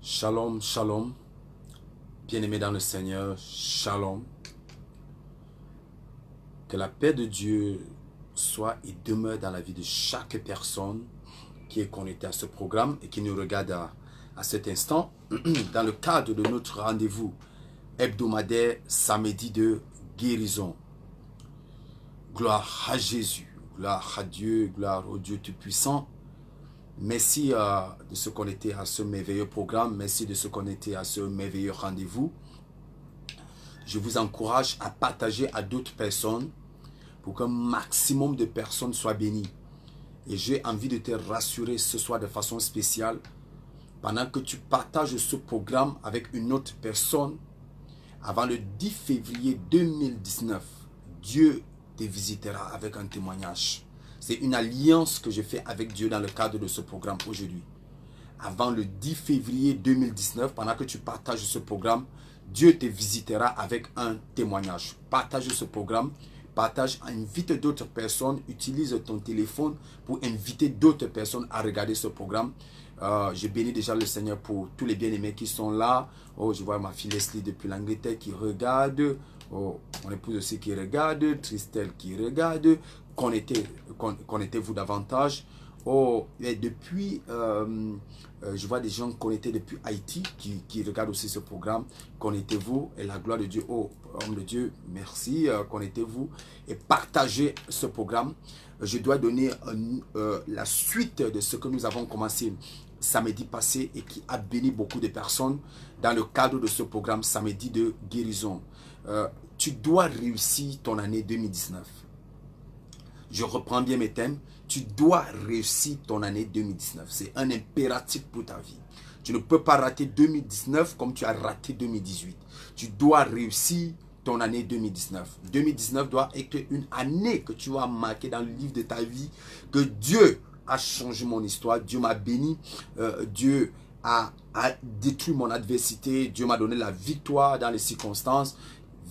Shalom, shalom, bien-aimés dans le Seigneur, shalom. Que la paix de Dieu soit et demeure dans la vie de chaque personne qui est connectée à ce programme et qui nous regarde à cet instant dans le cadre de notre rendez-vous hebdomadaire samedi de guérison. Gloire à Jésus, gloire à Dieu, gloire au Dieu Tout-Puissant. Merci de se connecter à ce merveilleux programme, merci de se connecter à ce merveilleux rendez-vous. Je vous encourage à partager à d'autres personnes pour qu'un maximum de personnes soient bénies. Et j'ai envie de te rassurer ce soir de façon spéciale, pendant que tu partages ce programme avec une autre personne, avant le 10 février 2019, Dieu te visitera avec un témoignage. C'est une alliance que je fais avec Dieu dans le cadre de ce programme aujourd'hui. Avant le 10 février 2019, pendant que tu partages ce programme, Dieu te visitera avec un témoignage. Partage ce programme, invite d'autres personnes, utilise ton téléphone pour inviter d'autres personnes à regarder ce programme. Je bénis déjà le Seigneur pour tous les bien-aimés qui sont là. Oh, je vois ma fille Leslie depuis l'Angleterre qui regarde. Oh, mon épouse aussi qui regarde. Tristel qui regarde. Connectez-vous davantage. Oh, et depuis, je vois des gens connectés depuis Haïti qui regardent aussi ce programme. Connectez-vous et la gloire de Dieu. Oh, homme de Dieu, merci. Connectez-vous et partagez ce programme. Je dois donner la suite de ce que nous avons commencé samedi passé et qui a béni beaucoup de personnes dans le cadre de ce programme samedi de guérison. Tu dois réussir ton année 2019. Je reprends bien mes thèmes. Tu dois réussir ton année 2019. C'est un impératif pour ta vie. Tu ne peux pas rater 2019 comme tu as raté 2018. Tu dois réussir ton année 2019. 2019 doit être une année que tu vas marquer dans le livre de ta vie. Que Dieu a changé mon histoire. Dieu m'a béni. Dieu a détruit mon adversité. Dieu m'a donné la victoire dans les circonstances.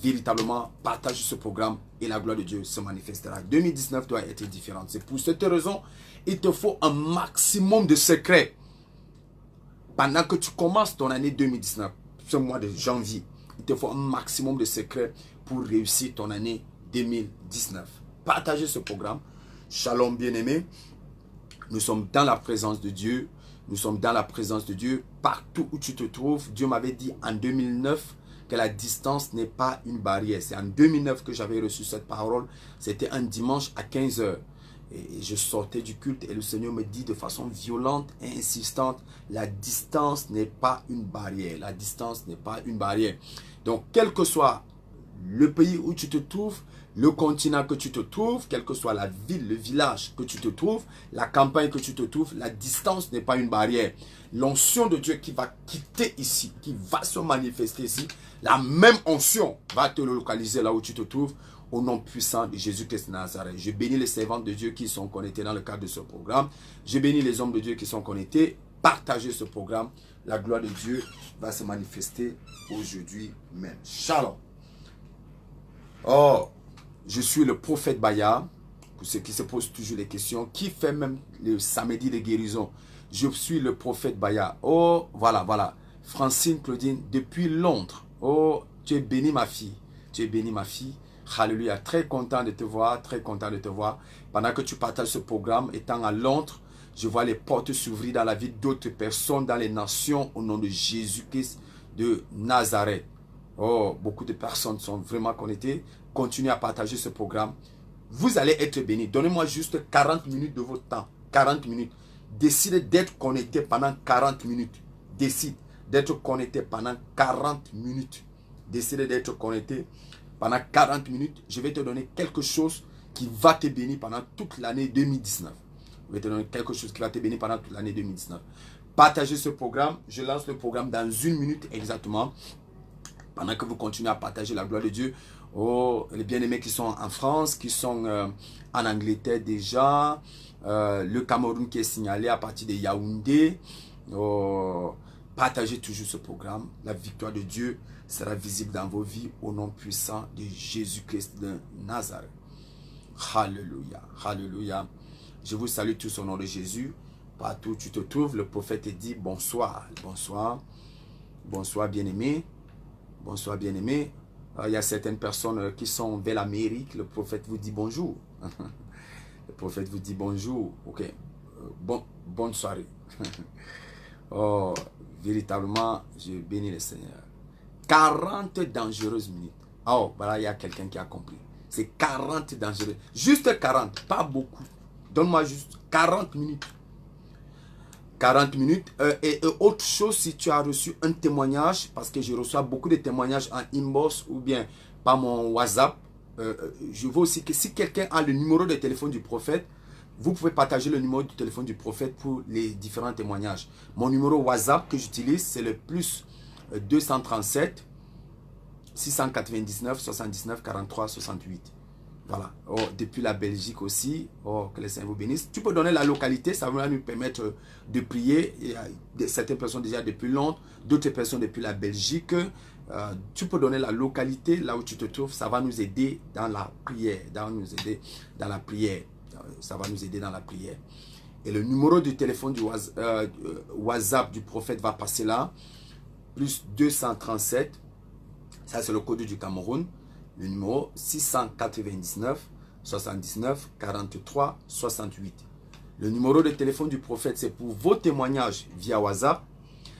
Véritablement, partage ce programme et la gloire de Dieu se manifestera. 2019 doit être différent. C'est pour cette raison, il te faut un maximum de secrets. Pendant que tu commences ton année 2019, ce mois de janvier, il te faut un maximum de secrets pour réussir ton année 2019. Partagez ce programme. Shalom bien-aimé. Nous sommes dans la présence de Dieu. Nous sommes dans la présence de Dieu. Partout où tu te trouves, Dieu m'avait dit en 2009 que la distance n'est pas une barrière. C'est en 2009 que j'avais reçu cette parole. C'était un dimanche à 15 h. Et je sortais du culte et le Seigneur me dit de façon violente et insistante, la distance n'est pas une barrière. La distance n'est pas une barrière. Donc, quel que soit le pays où tu te trouves, le continent que tu te trouves, quelle que soit la ville, le village que tu te trouves, la campagne que tu te trouves, la distance n'est pas une barrière. L'onction de Dieu qui va quitter ici, qui va se manifester ici, la même onction va te localiser là où tu te trouves au nom puissant de Jésus-Christ de Nazareth. Je bénis les servants de Dieu qui sont connectés dans le cadre de ce programme. Je bénis les hommes de Dieu qui sont connectés. Partagez ce programme. La gloire de Dieu va se manifester aujourd'hui même. Shalom. Oh, je suis le prophète Bayard. Pour ceux qui se posent toujours les questions, qui fait même le samedi de guérison? Je suis le prophète Bayard. Oh, voilà. Francine Claudine, depuis Londres. Oh, tu es bénie ma fille. Tu es bénie ma fille. Alléluia. Très content de te voir. Très content de te voir. Pendant que tu partages ce programme, étant à Londres, je vois les portes s'ouvrir dans la vie d'autres personnes dans les nations au nom de Jésus-Christ de Nazareth. Oh, beaucoup de personnes sont vraiment connectées. Continuez à partager ce programme. Vous allez être bénis. Donnez-moi juste 40 minutes de votre temps. 40 minutes. Décidez d'être connecté pendant 40 minutes. Décide d'être connecté pendant 40 minutes. Décidez d'être connecté pendant 40 minutes. Je vais te donner quelque chose qui va te bénir pendant toute l'année 2019. Je vais te donner quelque chose qui va te bénir pendant toute l'année 2019. Partagez ce programme. Je lance le programme dans 1 minute exactement. Pendant que vous continuez à partager la gloire de Dieu. Oh, les bien-aimés qui sont en France, qui sont en Angleterre déjà. Le Cameroun qui est signalé à partir de Yaoundé. Oh, partagez toujours ce programme. La victoire de Dieu sera visible dans vos vies au nom puissant de Jésus-Christ de Nazareth. Alléluia. Alléluia. Je vous salue tous au nom de Jésus. Partout où tu te trouves, le prophète te dit bonsoir, bonsoir, bonsoir bien-aimé, bonsoir bien-aimé. Il y a certaines personnes qui sont vers l'Amérique, le prophète vous dit bonjour. Le prophète vous dit bonjour, ok, bonne soirée. Oh, véritablement, je bénis le Seigneur. 40 dangereuses minutes. Oh, voilà, il y a quelqu'un qui a compris. C'est 40 dangereuses. Juste 40, pas beaucoup. Donne-moi juste 40 minutes. 40 minutes. Et autre chose, si tu as reçu un témoignage, parce que je reçois beaucoup de témoignages en inbox ou bien par mon WhatsApp, je veux aussi que si quelqu'un a le numéro de téléphone du prophète, vous pouvez partager le numéro du téléphone du prophète pour les différents témoignages. Mon numéro WhatsApp que j'utilise, c'est le plus 237 699 79 43 68. Voilà. Oh, depuis la Belgique aussi. Oh, que le Seigneur vous bénisse. Tu peux donner la localité, ça va nous permettre de prier. Il y a certaines personnes déjà depuis Londres, d'autres personnes depuis la Belgique. Tu peux donner la localité, là où tu te trouves. Ça va nous aider dans la prière. Ça va nous aider dans la prière. Et le numéro du téléphone du WhatsApp du prophète va passer là. Plus 237. Ça, c'est le code du Cameroun. Le numéro 699 79 43 68. Le numéro de téléphone du prophète, c'est pour vos témoignages via WhatsApp.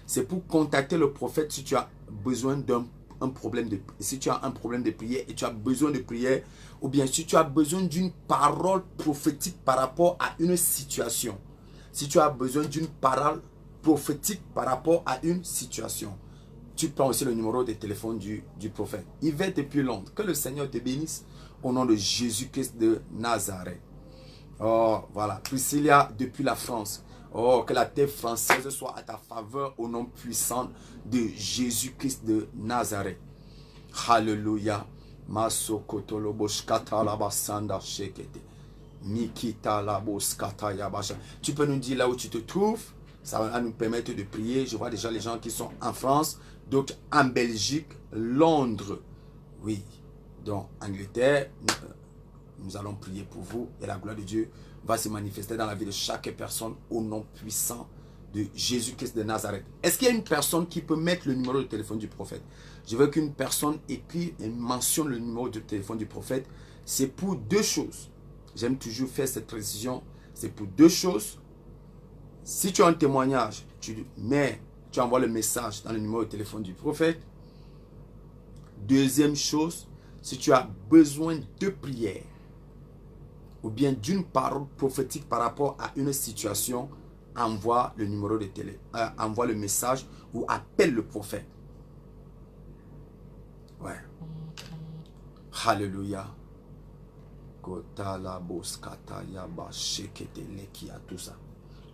C'est pour contacter le prophète si tu as besoin d'un problème de prière et tu as besoin de prière, ou bien si tu as besoin d'une parole prophétique par rapport à une situation. Si tu as besoin d'une parole prophétique par rapport à une situation. Tu prends aussi le numéro de téléphone du prophète. Il va depuis Londres. Que le Seigneur te bénisse au nom de Jésus-Christ de Nazareth. Oh, voilà. Priscilla depuis la France. Oh, que la terre française soit à ta faveur au nom puissant de Jésus-Christ de Nazareth. Alléluia. Tu peux nous dire là où tu te trouves. Ça va nous permettre de prier. Je vois déjà les gens qui sont en France, d'autres en Belgique, Londres. Oui, donc Angleterre, nous allons prier pour vous et la gloire de Dieu va se manifester dans la vie de chaque personne au nom puissant de Jésus-Christ de Nazareth. Est-ce qu'il y a une personne qui peut mettre le numéro de téléphone du prophète? Je veux qu'une personne écrit et mentionne le numéro de téléphone du prophète. C'est pour deux choses. J'aime toujours faire cette précision. C'est pour deux choses. Si tu as un témoignage, tu envoies le message dans le numéro de téléphone du prophète. Deuxième chose, si tu as besoin de prière ou bien d'une parole prophétique par rapport à une situation, envoie le numéro de envoie le message ou appelle le prophète. Ouais. Alléluia. Tout ça.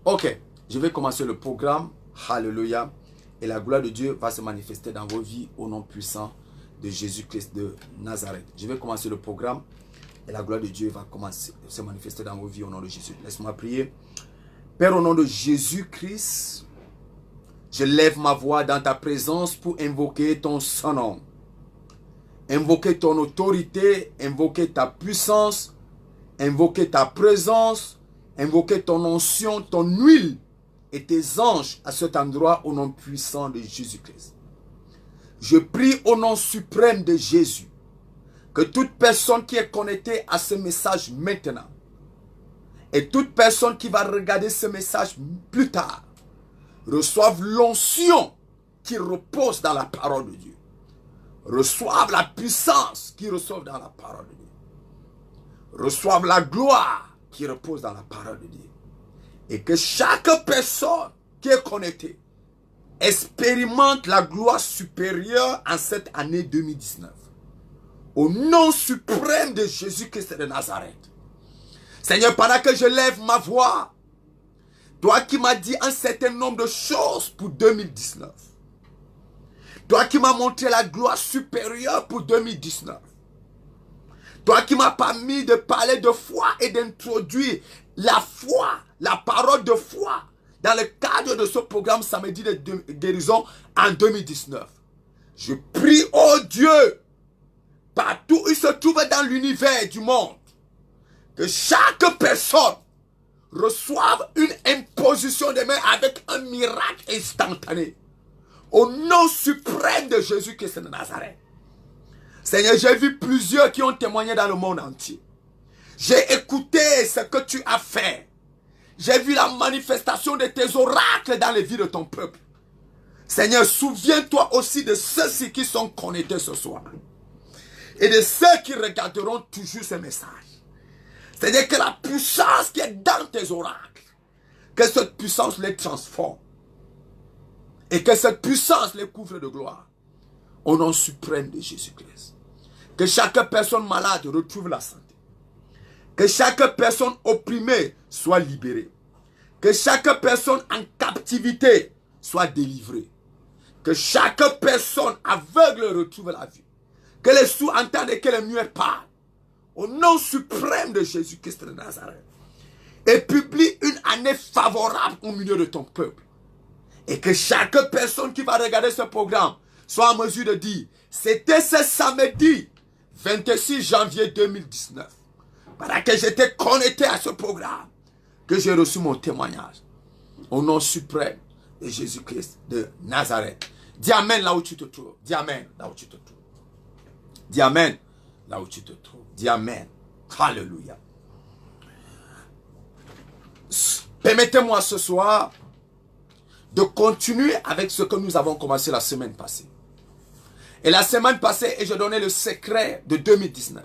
Ok, je vais commencer le programme. Alléluia. Et la gloire de Dieu va se manifester dans vos vies au nom puissant de Jésus-Christ de Nazareth. Je vais commencer le programme et la gloire de Dieu va se manifester dans vos vies au nom de Jésus. Laisse-moi prier. Père, au nom de Jésus-Christ, je lève ma voix dans ta présence pour invoquer ton Saint-Nom. Invoquer ton autorité, invoquer ta puissance, invoquer ta présence, invoquer ton onction, ton huile et tes anges à cet endroit au nom puissant de Jésus-Christ. Je prie au nom suprême de Jésus que toute personne qui est connectée à ce message maintenant et toute personne qui va regarder ce message plus tard reçoive l'onction qui repose dans la parole de Dieu. Reçoivent la puissance qui reçoivent dans la parole de Dieu. Reçoivent la gloire qui repose dans la parole de Dieu. Et que chaque personne qui est connectée expérimente la gloire supérieure en cette année 2019. Au nom suprême de Jésus-Christ de Nazareth. Seigneur, pendant que je lève ma voix, toi qui m'as dit un certain nombre de choses pour 2019. Toi qui m'as montré la gloire supérieure pour 2019. Toi qui m'as permis de parler de foi et d'introduire la foi, la parole de foi dans le cadre de ce programme samedi de guérison en 2019. Je prie, oh Dieu, partout où il se trouve dans l'univers du monde, que chaque personne reçoivent une imposition de main avec un miracle instantané. Au nom suprême de Jésus-Christ de Nazareth. Seigneur, j'ai vu plusieurs qui ont témoigné dans le monde entier. J'ai écouté ce que tu as fait. J'ai vu la manifestation de tes oracles dans les vies de ton peuple. Seigneur, souviens-toi aussi de ceux-ci qui sont connectés ce soir. Et de ceux qui regarderont toujours ce message. C'est-à-dire que la puissance qui est dans tes oracles, que cette puissance les transforme. Et que cette puissance les couvre de gloire. Au nom suprême de Jésus-Christ. Que chaque personne malade retrouve la santé. Que chaque personne opprimée soit libérée. Que chaque personne en captivité soit délivrée. Que chaque personne aveugle retrouve la vue. Que les sourds entendent et que les muets parlent. Au nom suprême de Jésus-Christ de Nazareth. Et publie une année favorable au milieu de ton peuple. Et que chaque personne qui va regarder ce programme soit en mesure de dire, c'était ce samedi 26 janvier 2019, pendant que j'étais connecté à ce programme, que j'ai reçu mon témoignage. Au nom suprême de Jésus-Christ de Nazareth. Dis Amen là où tu te trouves. Dis Amen là où tu te trouves. Dis Amen là où tu te trouves. Dis Amen. Alléluia. Permettez-moi ce soir de continuer avec ce que nous avons commencé la semaine passée. Et la semaine passée, je donnais le secret de 2019.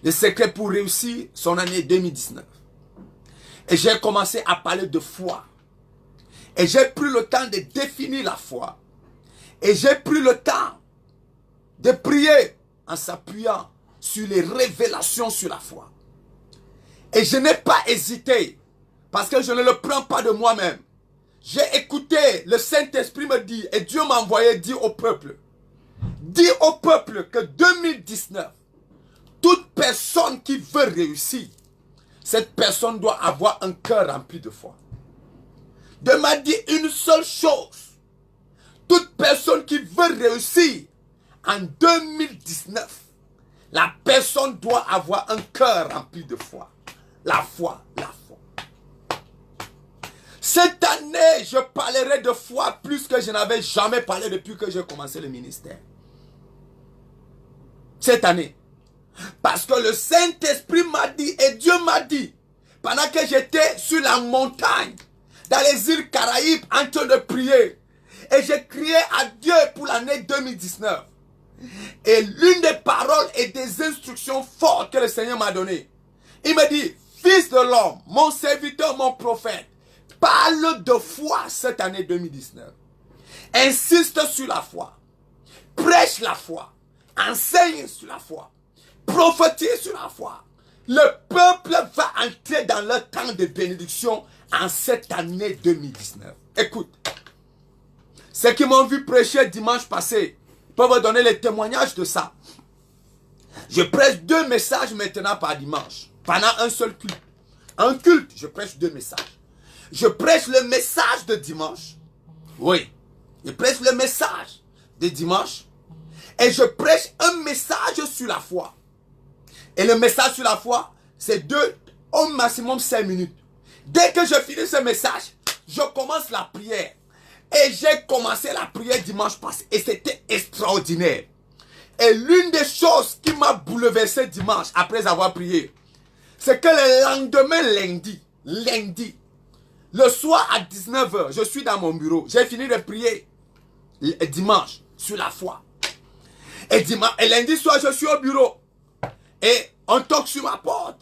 Le secret pour réussir son année 2019. Et j'ai commencé à parler de foi. Et j'ai pris le temps de définir la foi. Et j'ai pris le temps de prier en s'appuyant sur les révélations sur la foi. Et je n'ai pas hésité, parce que je ne le prends pas de moi-même. J'ai écouté le Saint-Esprit me dire, et Dieu m'a envoyé dire au peuple, dis au peuple que 2019, toute personne qui veut réussir, cette personne doit avoir un cœur rempli de foi. Dieu m'a dit une seule chose. Toute personne qui veut réussir en 2019, la personne doit avoir un cœur rempli de foi. La foi, la foi. Cette année, je parlerai de foi plus que je n'avais jamais parlé depuis que j'ai commencé le ministère. Cette année. Parce que le Saint-Esprit m'a dit, et Dieu m'a dit, pendant que j'étais sur la montagne, dans les îles Caraïbes, en train de prier, et j'ai crié à Dieu pour l'année 2019. Et l'une des paroles et des instructions fortes que le Seigneur m'a données, il me dit, fils de l'homme, mon serviteur, mon prophète, parle de foi cette année 2019. Insiste sur la foi. Prêche la foi. Enseigne sur la foi. Prophétise sur la foi. Le peuple va entrer dans le temps de bénédiction en cette année 2019. Écoute. Ceux qui m'ont vu prêcher dimanche passé peuvent donner les témoignages de ça. Je prêche 2 messages maintenant par dimanche. Pendant un seul culte. Un culte, je prêche 2 messages. Je prêche le message de dimanche. Oui. Je prêche le message de dimanche. Et je prêche un message sur la foi. Et le message sur la foi, c'est 2, au maximum 5 minutes. Dès que je finis ce message, je commence la prière. Et j'ai commencé la prière dimanche passé. Et c'était extraordinaire. Et l'une des choses qui m'a bouleversé dimanche, après avoir prié, c'est que le lendemain, lundi, le soir à 19 h, je suis dans mon bureau. J'ai fini de prier dimanche sur la foi. Et lundi soir, je suis au bureau. Et on toque sur ma porte.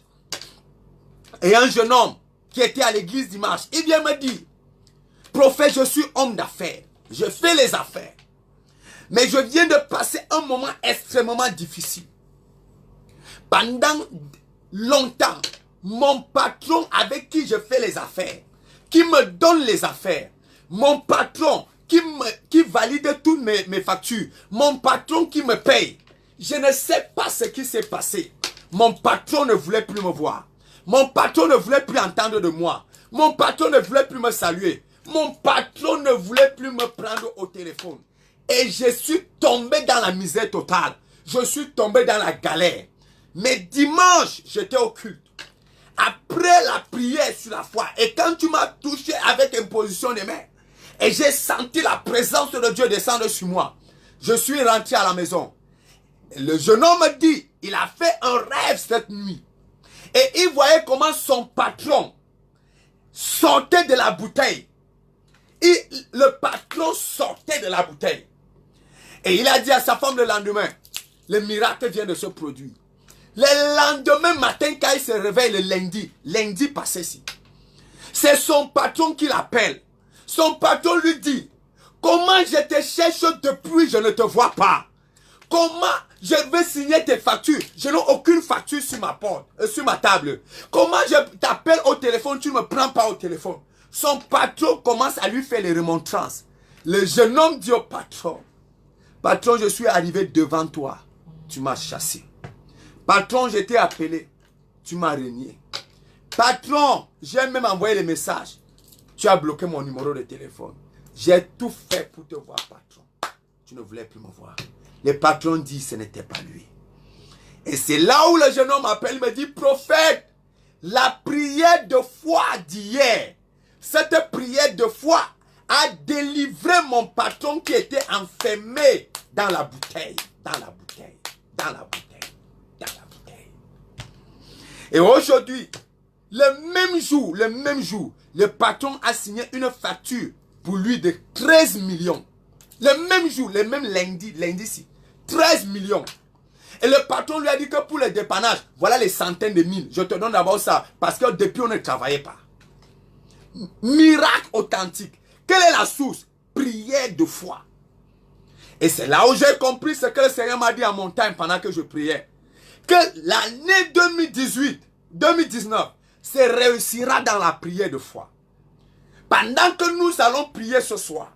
Et un jeune homme qui était à l'église dimanche, il vient me dire, prophète, je suis homme d'affaires. Je fais les affaires. Mais je viens de passer un moment extrêmement difficile. Pendant longtemps, mon patron avec qui je fais les affaires, qui me donne les affaires, mon patron qui valide toutes mes factures, mon patron qui me paye, je ne sais pas ce qui s'est passé. Mon patron ne voulait plus me voir. Mon patron ne voulait plus entendre de moi. Mon patron ne voulait plus me saluer. Mon patron ne voulait plus me prendre au téléphone. Et je suis tombé dans la misère totale. Je suis tombé dans la galère. Mais dimanche, j'étais au culte. Après la prière sur la foi, et quand tu m'as touché avec imposition des mains, et j'ai senti la présence de Dieu descendre sur moi, je suis rentré à la maison. Le jeune homme me dit, il a fait un rêve cette nuit. Et il voyait comment son patron sortait de la bouteille. Le patron sortait de la bouteille. Et il a dit à sa femme le lendemain, le miracle vient de se produire. Le lendemain matin, quand il se réveille le lundi passé ici, c'est son patron qui l'appelle. Son patron lui dit, comment je te cherche depuis, je ne te vois pas. Comment je vais signer tes factures? Je n'ai aucune facture sur ma porte, sur ma table. Comment je t'appelle au téléphone, tu ne me prends pas au téléphone? Son patron commence à lui faire les remontrances. Le jeune homme dit au patron, patron, je suis arrivé devant toi, tu m'as chassé. Patron, je t'ai appelé, tu m'as renié. Patron, j'ai même envoyé les messages, tu as bloqué mon numéro de téléphone. J'ai tout fait pour te voir, patron. Tu ne voulais plus me voir. Le patron dit, ce n'était pas lui. Et c'est là où le jeune homme m'appelle, me dit, prophète, la prière de foi d'hier, cette prière de foi a délivré mon patron qui était enfermé dans la bouteille, dans la bouteille, dans la bouteille, dans la bouteille. Et aujourd'hui, le même jour, le patron a signé une facture pour lui de 13 millions. Le même jour, le même lundi-ci, 13 millions. Et le patron lui a dit que pour le dépannage, voilà les centaines de mille. Je te donne d'abord ça, parce que depuis on ne travaillait pas. Miracle authentique. Quelle est la source? Prière de foi. Et c'est là où j'ai compris ce que le Seigneur m'a dit à mon temps pendant que je priais. Que l'année 2019 se réussira dans la prière de foi. Pendant que nous allons prier ce soir,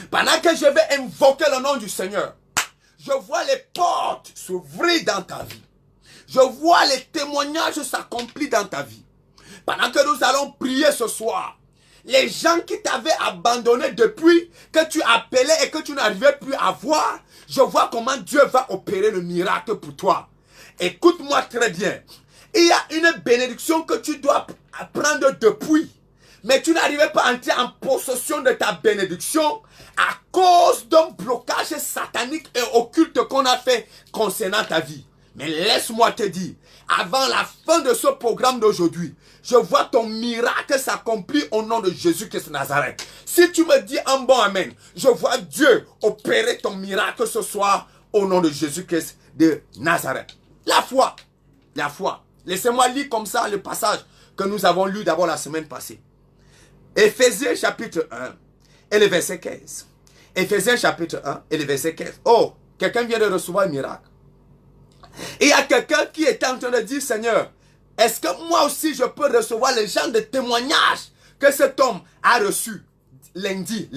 pendant que je vais invoquer le nom du Seigneur, je vois les portes s'ouvrir dans ta vie. Je vois les témoignages s'accomplir dans ta vie. Pendant que nous allons prier ce soir, les gens qui t'avaient abandonné depuis que tu appelais et que tu n'arrivais plus à voir, je vois comment Dieu va opérer le miracle pour toi. Écoute-moi très bien. Il y a une bénédiction que tu dois prendre depuis, mais tu n'arrivais pas à entrer en possession de ta bénédiction à cause d'un blocage satanique et occulte qu'on a fait concernant ta vie. Mais laisse-moi te dire, avant la fin de ce programme d'aujourd'hui, je vois ton miracle s'accomplir au nom de Jésus-Christ de Nazareth. Si tu me dis un bon amen, je vois Dieu opérer ton miracle ce soir au nom de Jésus-Christ de Nazareth. La foi, la foi. Laissez-moi lire comme ça le passage que nous avons lu d'abord la semaine passée. Éphésiens chapitre 1 et le verset 15. Éphésiens chapitre 1 et le verset 15. Oh, quelqu'un vient de recevoir un miracle. Et il y a quelqu'un qui est en train de dire, Seigneur, est-ce que moi aussi je peux recevoir le genre de témoignage que cet homme a reçu lundi?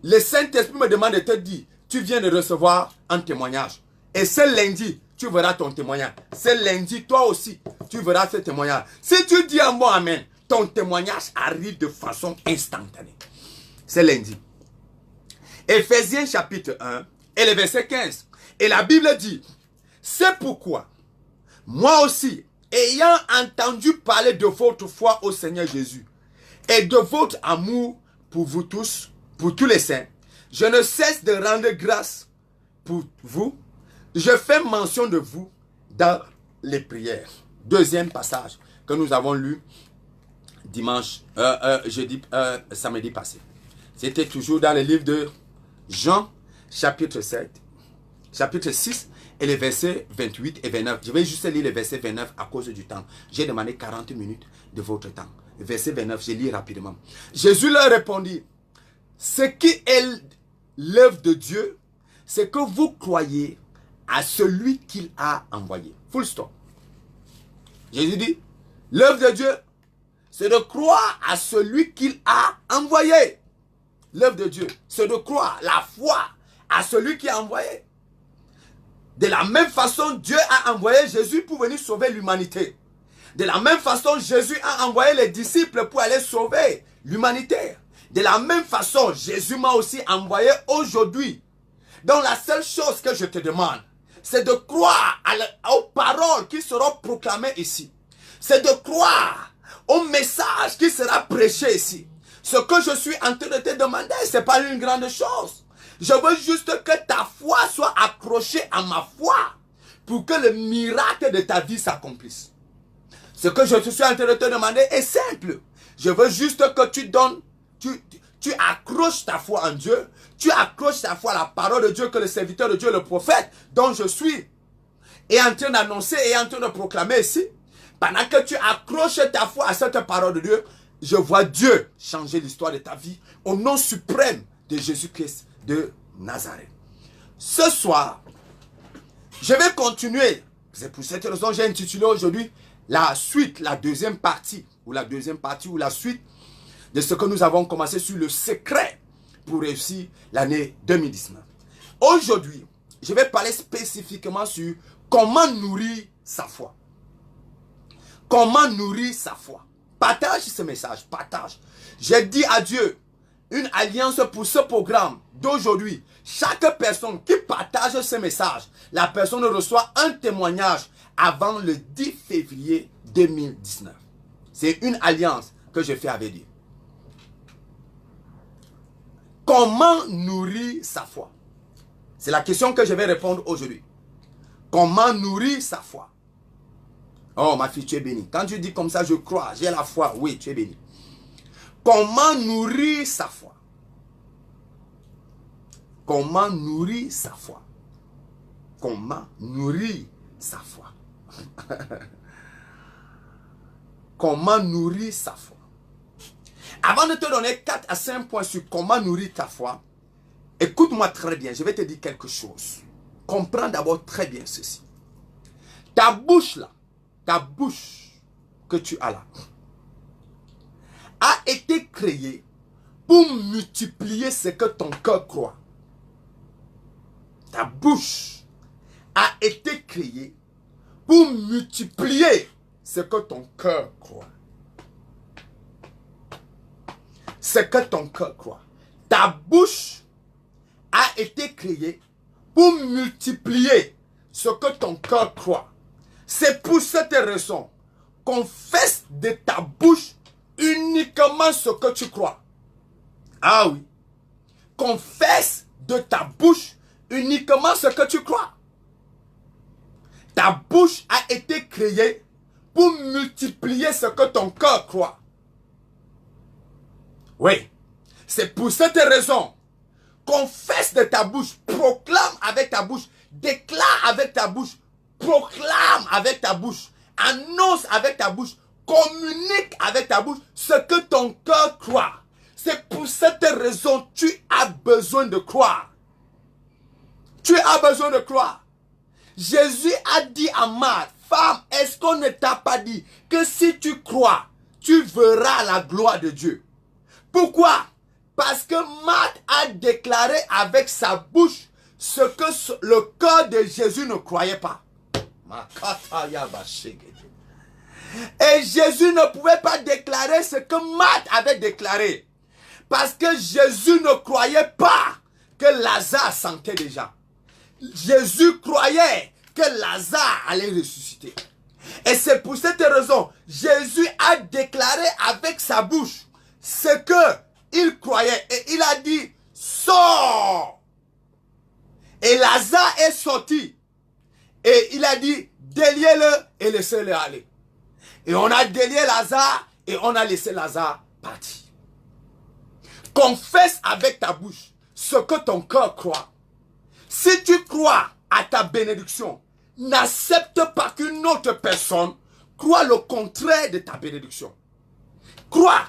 Le Saint-Esprit me demande de te dire, tu viens de recevoir un témoignage. Et ce lundi, tu verras ton témoignage. Ce lundi, toi aussi, tu verras ce témoignage. Si tu dis un bon amen, ton témoignage arrive de façon instantanée. C'est lundi. Éphésiens chapitre 1 et le verset 15. Et la Bible dit, c'est pourquoi, moi aussi, ayant entendu parler de votre foi au Seigneur Jésus et de votre amour pour vous tous, pour tous les saints, je ne cesse de rendre grâce pour vous. Je fais mention de vous dans les prières. Deuxième passage que nous avons lu samedi passé. C'était toujours dans le livre de Jean, chapitre 6, et les versets 28 et 29. Je vais juste lire les versets 29 à cause du temps. J'ai demandé 40 minutes de votre temps. Verset 29, je lis rapidement. Jésus leur répondit, ce qui est l'œuvre de Dieu, c'est que vous croyez à celui qu'il a envoyé. Full stop. Jésus dit, l'œuvre de Dieu, c'est de croire à celui qu'il a envoyé. L'œuvre de Dieu, c'est de croire, la foi à celui qui a envoyé. De la même façon, Dieu a envoyé Jésus pour venir sauver l'humanité. De la même façon, Jésus a envoyé les disciples pour aller sauver l'humanité. De la même façon, Jésus m'a aussi envoyé aujourd'hui. Donc la seule chose que je te demande, c'est de croire aux paroles qui seront proclamées ici. c'est de croire au message qui sera prêché ici. Ce que je suis en train de te demander, ce n'est pas une grande chose. Je veux juste que ta foi soit accrochée à ma foi pour que le miracle de ta vie s'accomplisse. Ce que je suis en train de te demander est simple. Je veux juste que tu donnes, tu accroches ta foi en Dieu, tu accroches ta foi à la parole de Dieu que le serviteur de Dieu, le prophète dont je suis, est en train d'annoncer et en train de proclamer ici. Pendant que tu accroches ta foi à cette parole de Dieu, je vois Dieu changer l'histoire de ta vie au nom suprême de Jésus-Christ de Nazareth. Ce soir, je vais continuer. C'est pour cette raison que j'ai intitulé aujourd'hui la suite, la deuxième partie ou la suite de ce que nous avons commencé sur le secret pour réussir l'année 2019. Aujourd'hui, je vais parler spécifiquement sur comment nourrir sa foi. Comment nourrir sa foi. Partage ce message, partage. J'ai dit à Dieu, une alliance pour ce programme d'aujourd'hui. Chaque personne qui partage ce message, la personne reçoit un témoignage avant le 10 février 2019. C'est une alliance que je fais avec Dieu. Comment nourrir sa foi? C'est la question que je vais répondre aujourd'hui. Comment nourrir sa foi? Oh, ma fille, tu es bénie. Quand tu dis comme ça, je crois, j'ai la foi. Oui, tu es bénie. Comment nourrir sa foi? Comment nourrir sa foi? Comment nourrir sa foi? Comment nourrir sa foi? Avant de te donner 4 à 5 points sur comment nourrir ta foi, écoute-moi très bien, je vais te dire quelque chose. Comprends d'abord très bien ceci. Ta bouche là, ta bouche que tu as là, a été créée pour multiplier ce que ton cœur croit. Ta bouche a été créée pour multiplier ce que ton cœur croit. Ce que ton cœur croit. Ta bouche a été créée pour multiplier ce que ton cœur croit. C'est pour cette raison, confesse de ta bouche uniquement ce que tu crois. Ah oui. Confesse de ta bouche uniquement ce que tu crois. Ta bouche a été créée pour multiplier ce que ton cœur croit. Oui. C'est pour cette raison, confesse de ta bouche, proclame avec ta bouche, déclare avec ta bouche, proclame avec ta bouche, annonce avec ta bouche, communique avec ta bouche ce que ton cœur croit. C'est pour cette raison tu as besoin de croire. Tu as besoin de croire. Jésus a dit à Marthe, femme, est-ce qu'on ne t'a pas dit que si tu crois, tu verras la gloire de Dieu? Pourquoi? Parce que Marthe a déclaré avec sa bouche ce que le cœur de Jésus ne croyait pas. Et Jésus ne pouvait pas déclarer ce que Marthe avait déclaré. Parce que Jésus ne croyait pas que Lazare sentait déjà. Jésus croyait que Lazare allait ressusciter. Et c'est pour cette raison, Jésus a déclaré avec sa bouche ce que il croyait. Et il a dit, sors. Et Lazare est sorti. Et il a dit, déliez-le et laissez-le aller. Et on a délié Lazare et on a laissé Lazare partir. Confesse avec ta bouche ce que ton cœur croit. Si tu crois à ta bénédiction, n'accepte pas qu'une autre personne croit le contraire de ta bénédiction. Crois,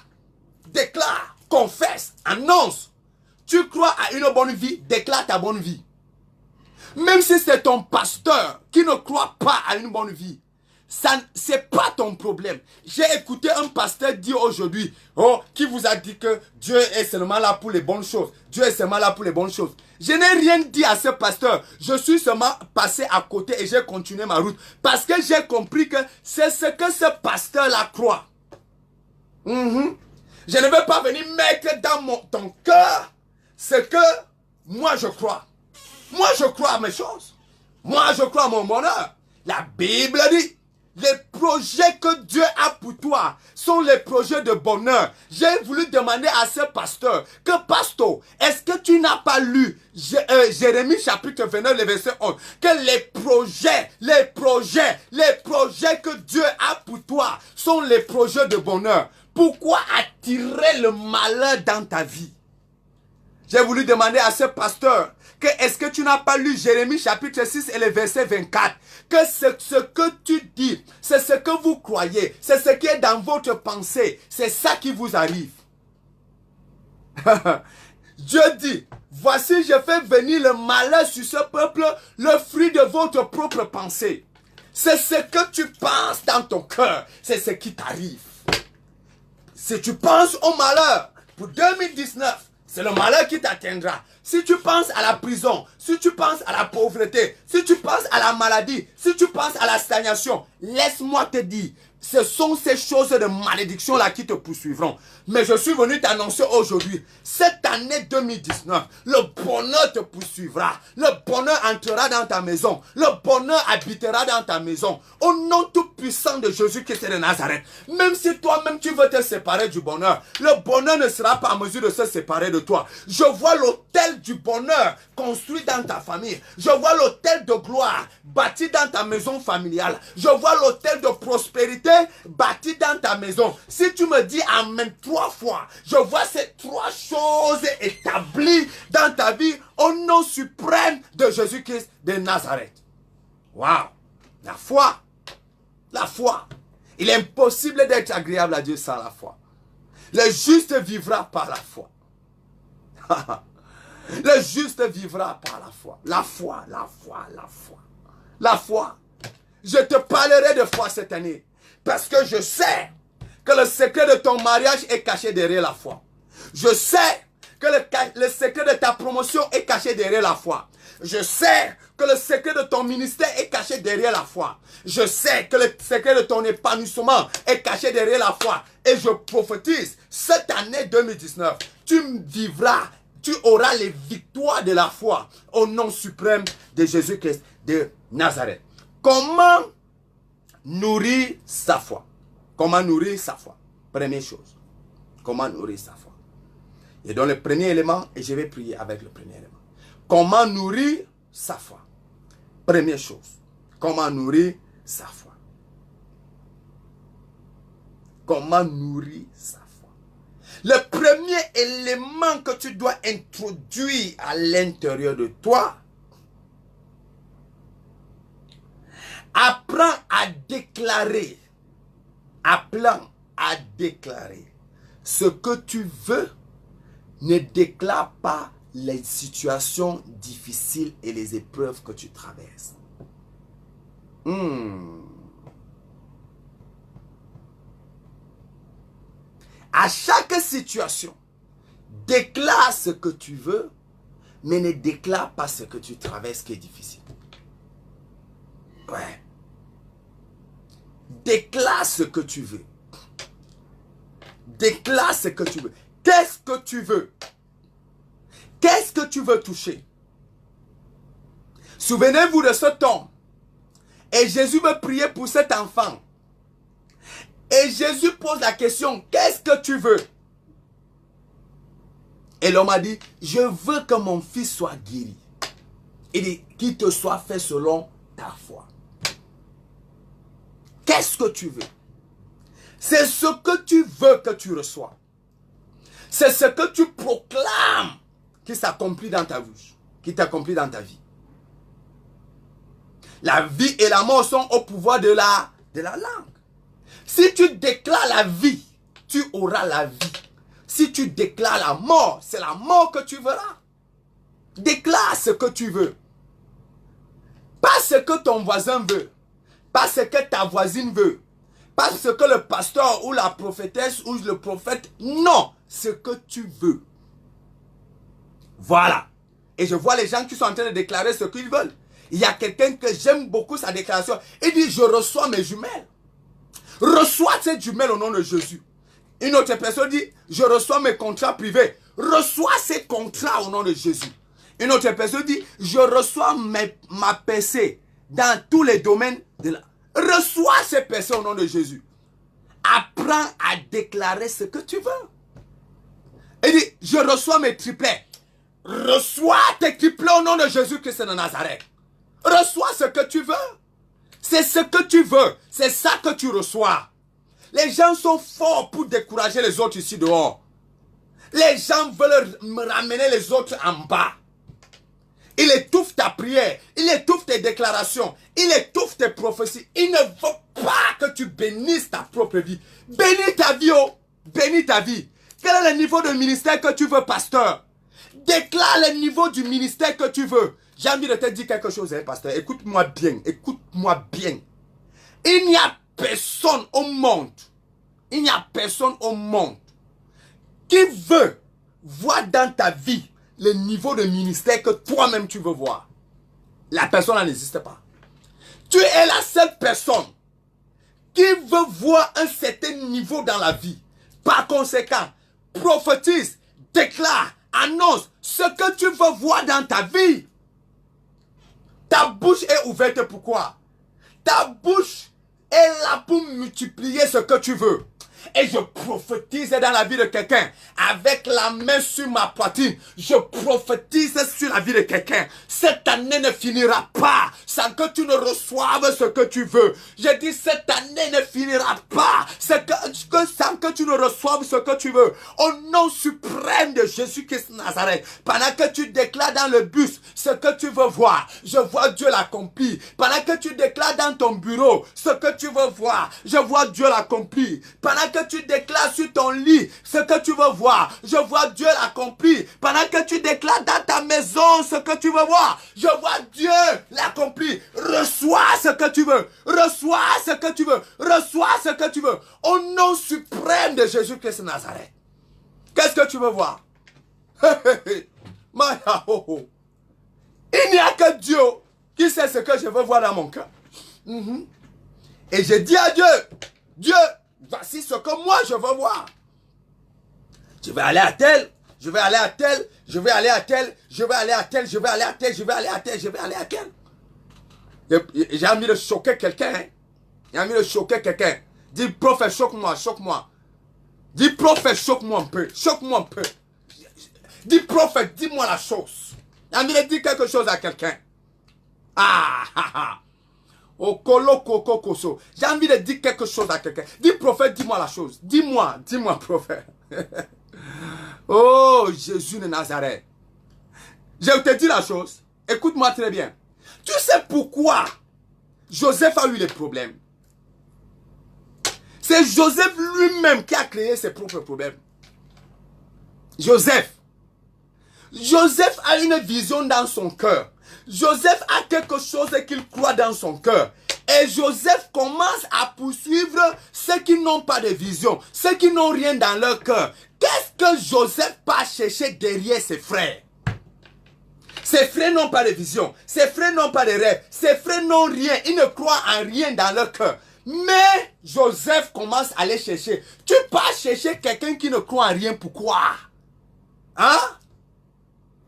déclare, confesse, annonce. Tu crois à une bonne vie, déclare ta bonne vie. Même si c'est ton pasteur qui ne croit pas à une bonne vie, ça c'est pas ton problème. J'ai écouté un pasteur dire aujourd'hui, qui vous a dit que Dieu est seulement là pour les bonnes choses. Dieu est seulement là pour les bonnes choses. Je n'ai rien dit à ce pasteur. Je suis seulement passé à côté et j'ai continué ma route. Parce que j'ai compris que c'est ce que ce pasteur-là croit. Je ne veux pas venir mettre dans ton cœur ce que moi je crois. Moi je crois à mes choses. Moi je crois à mon bonheur. La Bible dit, les projets que Dieu a pour toi sont les projets de bonheur. J'ai voulu demander à ce pasteur que, pasteur, est-ce que tu n'as pas lu Jérémie chapitre 29, le verset 11, que les projets que Dieu a pour toi sont les projets de bonheur. Pourquoi attirer le malheur dans ta vie? J'ai voulu demander à ce pasteur que est-ce que tu n'as pas lu Jérémie chapitre 6 et le verset 24, que ce que tu dis, c'est ce que vous croyez, c'est ce qui est dans votre pensée, c'est ça qui vous arrive. Dieu dit, voici je fais venir le malheur sur ce peuple, le fruit de votre propre pensée. C'est ce que tu penses dans ton cœur, c'est ce qui t'arrive. Si tu penses au malheur pour 2019, c'est le malheur qui t'atteindra. Si tu penses à la prison, si tu penses à la pauvreté, si tu penses à la maladie, si tu penses à la stagnation, laisse-moi te dire, ce sont ces choses de malédiction-là qui te poursuivront. Mais je suis venu t'annoncer aujourd'hui, cette année 2019, le bonheur te poursuivra. Le bonheur entrera dans ta maison. Le bonheur habitera dans ta maison. Au nom tout puissant de Jésus-Christ de Nazareth. Même si toi-même tu veux te séparer du bonheur, le bonheur ne sera pas en mesure de se séparer de toi. Je vois l'autel du bonheur construit dans ta famille. Je vois l'autel de gloire bâti dans ta maison familiale. Je vois l'autel de prospérité bâti dans ta maison. Si tu me dis amen 3 fois, je vois ces 3 choses établies dans ta vie au nom suprême de Jésus-Christ de Nazareth. Waouh! La foi. La foi. Il est impossible d'être agréable à Dieu sans la foi. Le juste vivra par la foi. Le juste vivra par la foi. La foi, la foi, la foi. La foi. Je te parlerai de foi cette année. Parce que je sais que le secret de ton mariage est caché derrière la foi. Je sais que le secret de ta promotion est caché derrière la foi. Je sais que le secret de ton ministère est caché derrière la foi. Je sais que le secret de ton épanouissement est caché derrière la foi. Et je prophétise, cette année 2019, tu vivras, tu auras les victoires de la foi au nom suprême de Jésus-Christ de Nazareth. Comment nourrir sa foi? Comment nourrir sa foi? Première chose. Comment nourrir sa foi? Et dans le premier élément, et je vais prier avec le premier élément. Comment nourrir sa foi? Première chose. Comment nourrir sa foi? Comment nourrir sa foi? Le premier élément que tu dois introduire à l'intérieur de toi, apprends à déclarer. Apprends à déclarer. Ce que tu veux, ne déclare pas les situations difficiles et les épreuves que tu traverses. À chaque situation, déclare ce que tu veux, mais ne déclare pas ce que tu traverses qui est difficile. Ouais. Déclare ce que tu veux. Déclare ce que tu veux. Qu'est-ce que tu veux? Qu'est-ce que tu veux toucher? Souvenez-vous de ce temps. Et Jésus veut prier pour cet enfant. Et Jésus pose la question, qu'est-ce que tu veux? Et l'homme a dit, je veux que mon fils soit guéri. Il dit, qu'il te soit fait selon ta foi. Qu'est-ce que tu veux? C'est ce que tu veux que tu reçois. C'est ce que tu proclames qui s'accomplit dans ta bouche, qui t'accomplit dans ta vie. La vie et la mort sont au pouvoir de la langue. Si tu déclares la vie, tu auras la vie. Si tu déclares la mort, c'est la mort que tu verras. Déclare ce que tu veux. Pas ce que ton voisin veut. Pas ce que ta voisine veut. Pas ce que le pasteur ou la prophétesse ou le prophète. Non, ce que tu veux. Voilà. Et je vois les gens qui sont en train de déclarer ce qu'ils veulent. Il y a quelqu'un que j'aime beaucoup sa déclaration. Il dit, je reçois mes jumelles. Reçois ces jumelles au nom de Jésus. Une autre personne dit, je reçois mes contrats privés. Reçois ces contrats au nom de Jésus. Une autre personne dit, je reçois ma PC dans tous les domaines Reçois ces personnes au nom de Jésus. Apprends à déclarer ce que tu veux. Il dit, je reçois mes triplets. Reçois tes triplets au nom de Jésus-Christ de Nazareth. Reçois ce que tu veux. C'est ce que tu veux. C'est ça que tu reçois. Les gens sont forts pour décourager les autres ici dehors. Les gens veulent me ramener les autres en bas. Il étouffe ta prière. Il étouffe tes déclarations. Il étouffe tes prophéties. Il ne veut pas que tu bénisses ta propre vie. Bénis ta vie, oh. Bénis ta vie. Quel est le niveau de ministère que tu veux, pasteur? Déclare le niveau du ministère que tu veux. J'ai envie de te dire quelque chose, hein, pasteur. Écoute-moi bien. Écoute-moi bien. Il n'y a personne au monde. Il n'y a personne au monde qui veut voir dans ta vie le niveau de ministère que toi-même tu veux voir. La personne n'existe pas. Tu es la seule personne qui veut voir un certain niveau dans la vie. Par conséquent, prophétise, déclare, annonce ce que tu veux voir dans ta vie. Ta bouche est ouverte, pourquoi? Ta bouche est là pour multiplier ce que tu veux. Et je prophétise dans la vie de quelqu'un avec la main sur ma poitrine. Je prophétise sur la vie de quelqu'un. Cette année ne finira pas sans que tu ne reçoives ce que tu veux. Je dis cette année ne finira pas sans que tu ne reçoives ce que tu veux. Au nom suprême de Jésus-Christ de Nazareth. Pendant que tu déclares dans le bus ce que tu veux voir, je vois Dieu l'accomplir. Pendant que tu déclares dans ton bureau ce que tu veux voir, je vois Dieu l'accomplir. Pendant que tu déclares sur ton lit ce que tu veux voir, je vois Dieu l'accomplir. Pendant que tu déclares dans ta maison ce que tu veux voir, je vois Dieu l'accomplir. Reçois ce que tu veux. Reçois ce que tu veux. Reçois ce que tu veux. Au nom suprême de Jésus-Christ de Nazareth. Qu'est-ce que tu veux voir? Il n'y a que Dieu qui sait ce que je veux voir dans mon cœur. Et je dis à Dieu, Dieu, voici ce que moi je veux voir. Je vais aller à tel, je vais aller à tel, je vais aller à tel, je vais aller à tel, je vais aller à tel, je vais aller à tel, je vais aller à tel. J'ai envie de choquer quelqu'un. Hein? J'ai envie de choquer quelqu'un. Dis, prophète, choque-moi, choque-moi. Dis, prophète, choque-moi un peu, choque-moi un peu. Dis, prophète, dis-moi la chose. J'ai envie de dire quelque chose à quelqu'un. J'ai envie de dire quelque chose à quelqu'un. Dis, prophète, dis-moi la chose. Dis-moi, prophète. Oh, Jésus de Nazareth. Je te dis la chose. Écoute-moi très bien. Tu sais pourquoi Joseph a eu des problèmes? C'est Joseph lui-même qui a créé ses propres problèmes. Joseph a une vision dans son cœur. Joseph a quelque chose qu'il croit dans son cœur. Et Joseph commence à poursuivre ceux qui n'ont pas de vision, ceux qui n'ont rien dans leur cœur. Qu'est-ce que Joseph va chercher derrière ses frères? Ses frères n'ont pas de vision, ses frères n'ont pas de rêve, ses frères n'ont rien, ils ne croient en rien dans leur cœur. Mais Joseph commence à les chercher. Tu pars chercher quelqu'un qui ne croit en rien, pourquoi? Hein?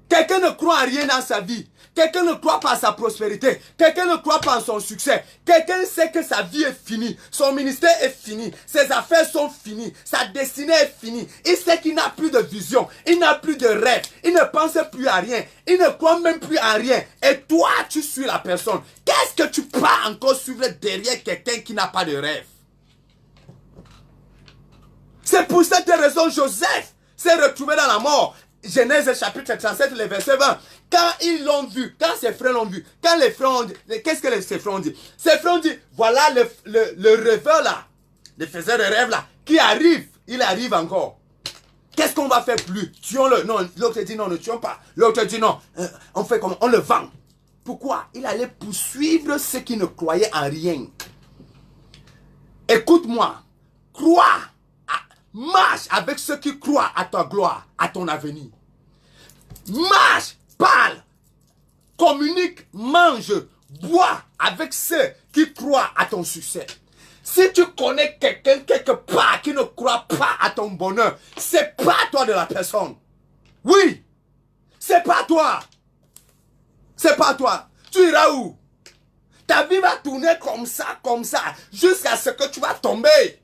Quelqu'un ne croit en rien dans sa vie. Quelqu'un ne croit pas à sa prospérité. Quelqu'un ne croit pas en son succès. Quelqu'un sait que sa vie est finie. Son ministère est fini. Ses affaires sont finies. Sa destinée est finie. Il sait qu'il n'a plus de vision. Il n'a plus de rêve. Il ne pense plus à rien. Il ne croit même plus à rien. Et toi, tu suis la personne. Qu'est-ce que tu pars encore suivre derrière quelqu'un qui n'a pas de rêve? C'est pour cette raison Joseph s'est retrouvé dans la mort. Genèse chapitre 37, le verset 20. Quand ils l'ont vu, quand ses frères l'ont vu, quand les frères ont dit, qu'est-ce que ses frères ont dit? Ses frères ont dit, voilà le rêveur là, le faiseur de rêve là, qui arrive, il arrive encore. Qu'est-ce qu'on va faire plus? Tuons-le. Non, l'autre dit non, ne tuons pas. L'autre dit non, on fait comment? On le vend. Pourquoi? Il allait poursuivre ceux qui ne croyaient en rien. Écoute-moi, crois. Marche avec ceux qui croient à ta gloire, à ton avenir. Marche, parle, communique, mange, bois avec ceux qui croient à ton succès. Si tu connais quelqu'un quelque part qui ne croit pas à ton bonheur, c'est pas toi de la personne. Oui, c'est pas toi. C'est pas toi. Tu iras où? Ta vie va tourner comme ça, jusqu'à ce que tu vas tomber.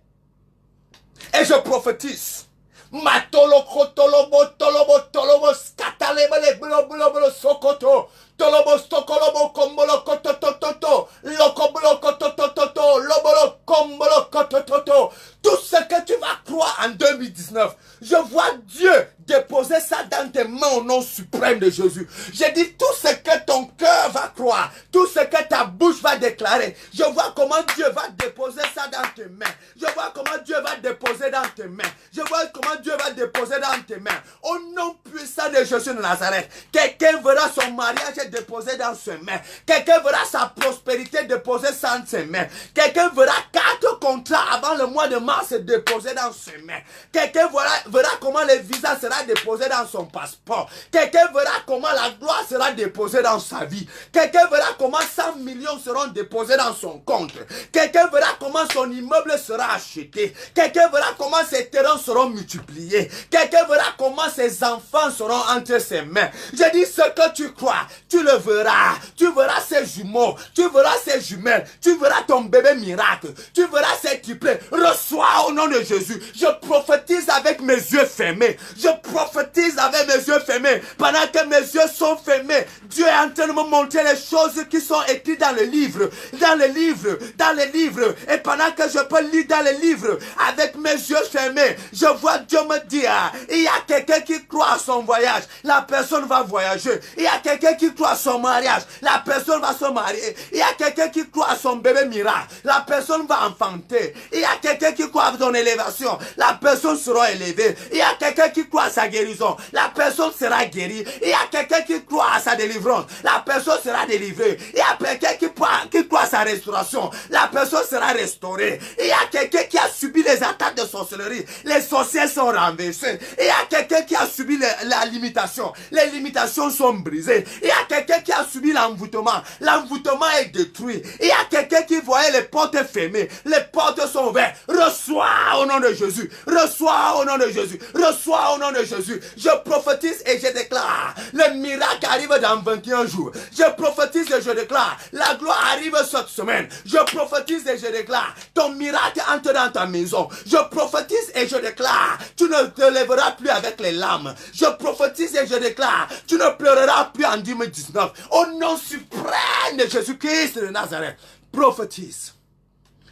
Et je prophétise. Matolo kotolobo tolobo tolobo skatalebele blo sokoto tolobo stokolobo kombolo kotototo lokobolo kotototo lobolo kombolo kotototo. Tout ce que tu vas croire en 2019, je vois Dieu déposer ça dans tes mains au nom suprême de Jésus. Je dis tout ce que ton cœur va croire, tout ce que ta bouche va déclarer. Je vois comment Dieu va déposer ça dans tes mains. Je vois comment Dieu va déposer dans tes mains. Je vois comment Dieu va déposer dans tes mains. Au nom puissant de Jésus de Nazareth, quelqu'un verra son mariage déposé dans ses mains. Quelqu'un verra sa prospérité déposée dans ses mains. Quelqu'un verra 4 contrats avant le mois de mars déposés dans ses mains. Quelqu'un verra comment le visa sera déposé dans son passeport. Quelqu'un verra comment la gloire sera déposée dans sa vie. Quelqu'un verra comment 100 millions seront déposés dans son compte. Quelqu'un verra comment son immeuble sera acheté. Quelqu'un verra comment ses terrains seront multipliés. Quelqu'un verra comment ses enfants seront entre ses mains. Je dis ce que tu crois, tu le verras. Tu verras ses jumeaux, tu verras ses jumelles, tu verras ton bébé miracle, tu verras ses triplés. Reçois au nom de Jésus. Je prophétise avec mes yeux fermés. Je prophétise avec mes yeux fermés. Pendant que mes yeux sont fermés, Dieu est en train de me montrer les choses qui sont écrites dans le livre. Dans le livre, dans les livres. Et pendant que je peux lire dans les livres, avec mes yeux fermés, je vois Dieu me dire, il y a quelqu'un qui croit à son voyage. La personne va voyager. Il y a quelqu'un qui croit à son mariage. La personne va se marier. Il y a quelqu'un qui croit à son bébé miracle. La personne va enfanter. Il y a quelqu'un qui croit à son élévation. La personne sera élevée. Il y a quelqu'un qui croit à sa guérison. La personne sera guérie. Il y a quelqu'un qui croit à sa délivrance. La personne sera délivrée. Il y a quelqu'un qui croit à sa restauration. La personne sera restaurée. Il y a quelqu'un qui a subi les attaques de sorcellerie. Les sorciers sont renversés. Il y a quelqu'un qui a subi la limitation. Les limitations sont brisées. Il y a quelqu'un qui a subi l'envoûtement. L'envoûtement est détruit. Il y a quelqu'un qui voyait les portes fermées. Les portes sont ouvertes. Reçois au nom de Jésus. Reçois au nom de Jésus. Reçois au nom de Jésus. Je prophétise et je déclare. Le miracle arrive dans 21 jours. Je prophétise et je déclare. La gloire arrive cette semaine. Je prophétise et je déclare. Ton miracle entre dans ta maison. Je prophétise et je déclare. Tu ne te lèveras plus avec les larmes. Je prophétise et je déclare. Tu ne pleureras plus en 2019. Au nom suprême de Jésus-Christ de Nazareth. Prophétise.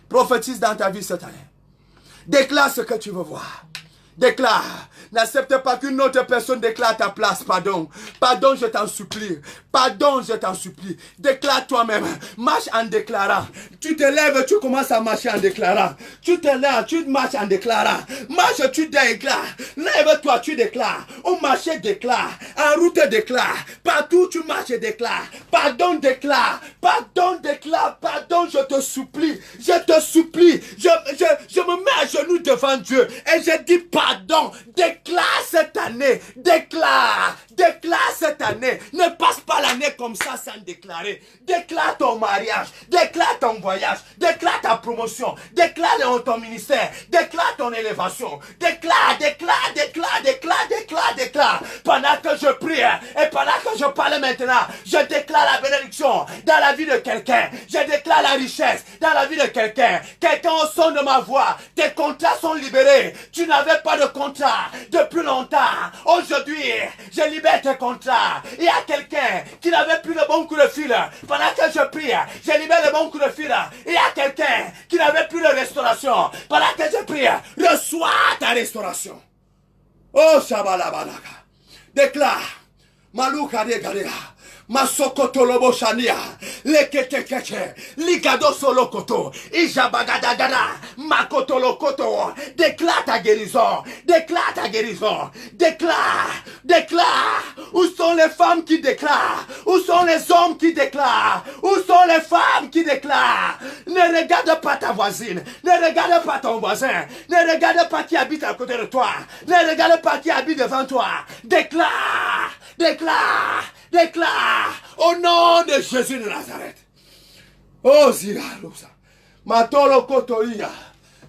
Prophétise dans ta vie cette année. Déclare ce que tu veux voir. Déclare. N'accepte pas qu'une autre personne déclare ta place. Pardon. Pardon, je t'en supplie. Pardon, je t'en supplie. Déclare toi-même. Marche en déclarant. Tu te lèves, tu commences à marcher en déclarant. Tu te lèves, tu marches en déclarant. Marche, tu déclares. Lève-toi, tu déclares. Au marché, déclare. En route, déclare. Partout, tu marches, déclare. Pardon, déclare. Pardon, déclare. Pardon, je te supplie. Je te supplie. Je me mets à genoux devant Dieu. Et je dis pardon. Déclare cette année. Déclare. Déclare cette année. Ne passe pas l'année comme ça sans déclarer. Déclare ton mariage. Déclare ton voyage. Déclare ta promotion. Déclare ton ministère. Déclare ton élévation. Déclare, déclare, déclare, déclare, déclare, déclare. Pendant que je prie et pendant que je parle maintenant, je déclare la bénédiction dans la vie de quelqu'un. Je déclare la richesse dans la vie de quelqu'un. Quelqu'un au son de ma voix. Tes contrats sont libérés. Tu n'avais pas de contrat depuis longtemps. Aujourd'hui, je libère tes contrats. Il y a quelqu'un qui n'avait plus le bon coup de fil. Pendant que je prie, je libère le bon coup de fil. Il y a quelqu'un qui n'avait plus de restauration. Pendant que je prie, reçois ta restauration. Oh, Shabalabalaga. Déclare. Malouka de Galea. Masokotolobo shania, leketekeke, ligado solokoto, ijabagadagada, makotolokoto. Déclare ta guérison, déclare ta guérison, déclare, déclare. Où sont les femmes qui déclarent? Où sont les hommes qui déclarent? Où sont les femmes qui déclarent? Ne regarde pas ta voisine, ne regarde pas ton voisin, ne regarde pas qui habite à côté de toi, ne regarde pas qui habite devant toi. Déclare, déclare, déclare. Au nom de Jésus de Nazareth. Oh Ziralusa. Matolo kotoia.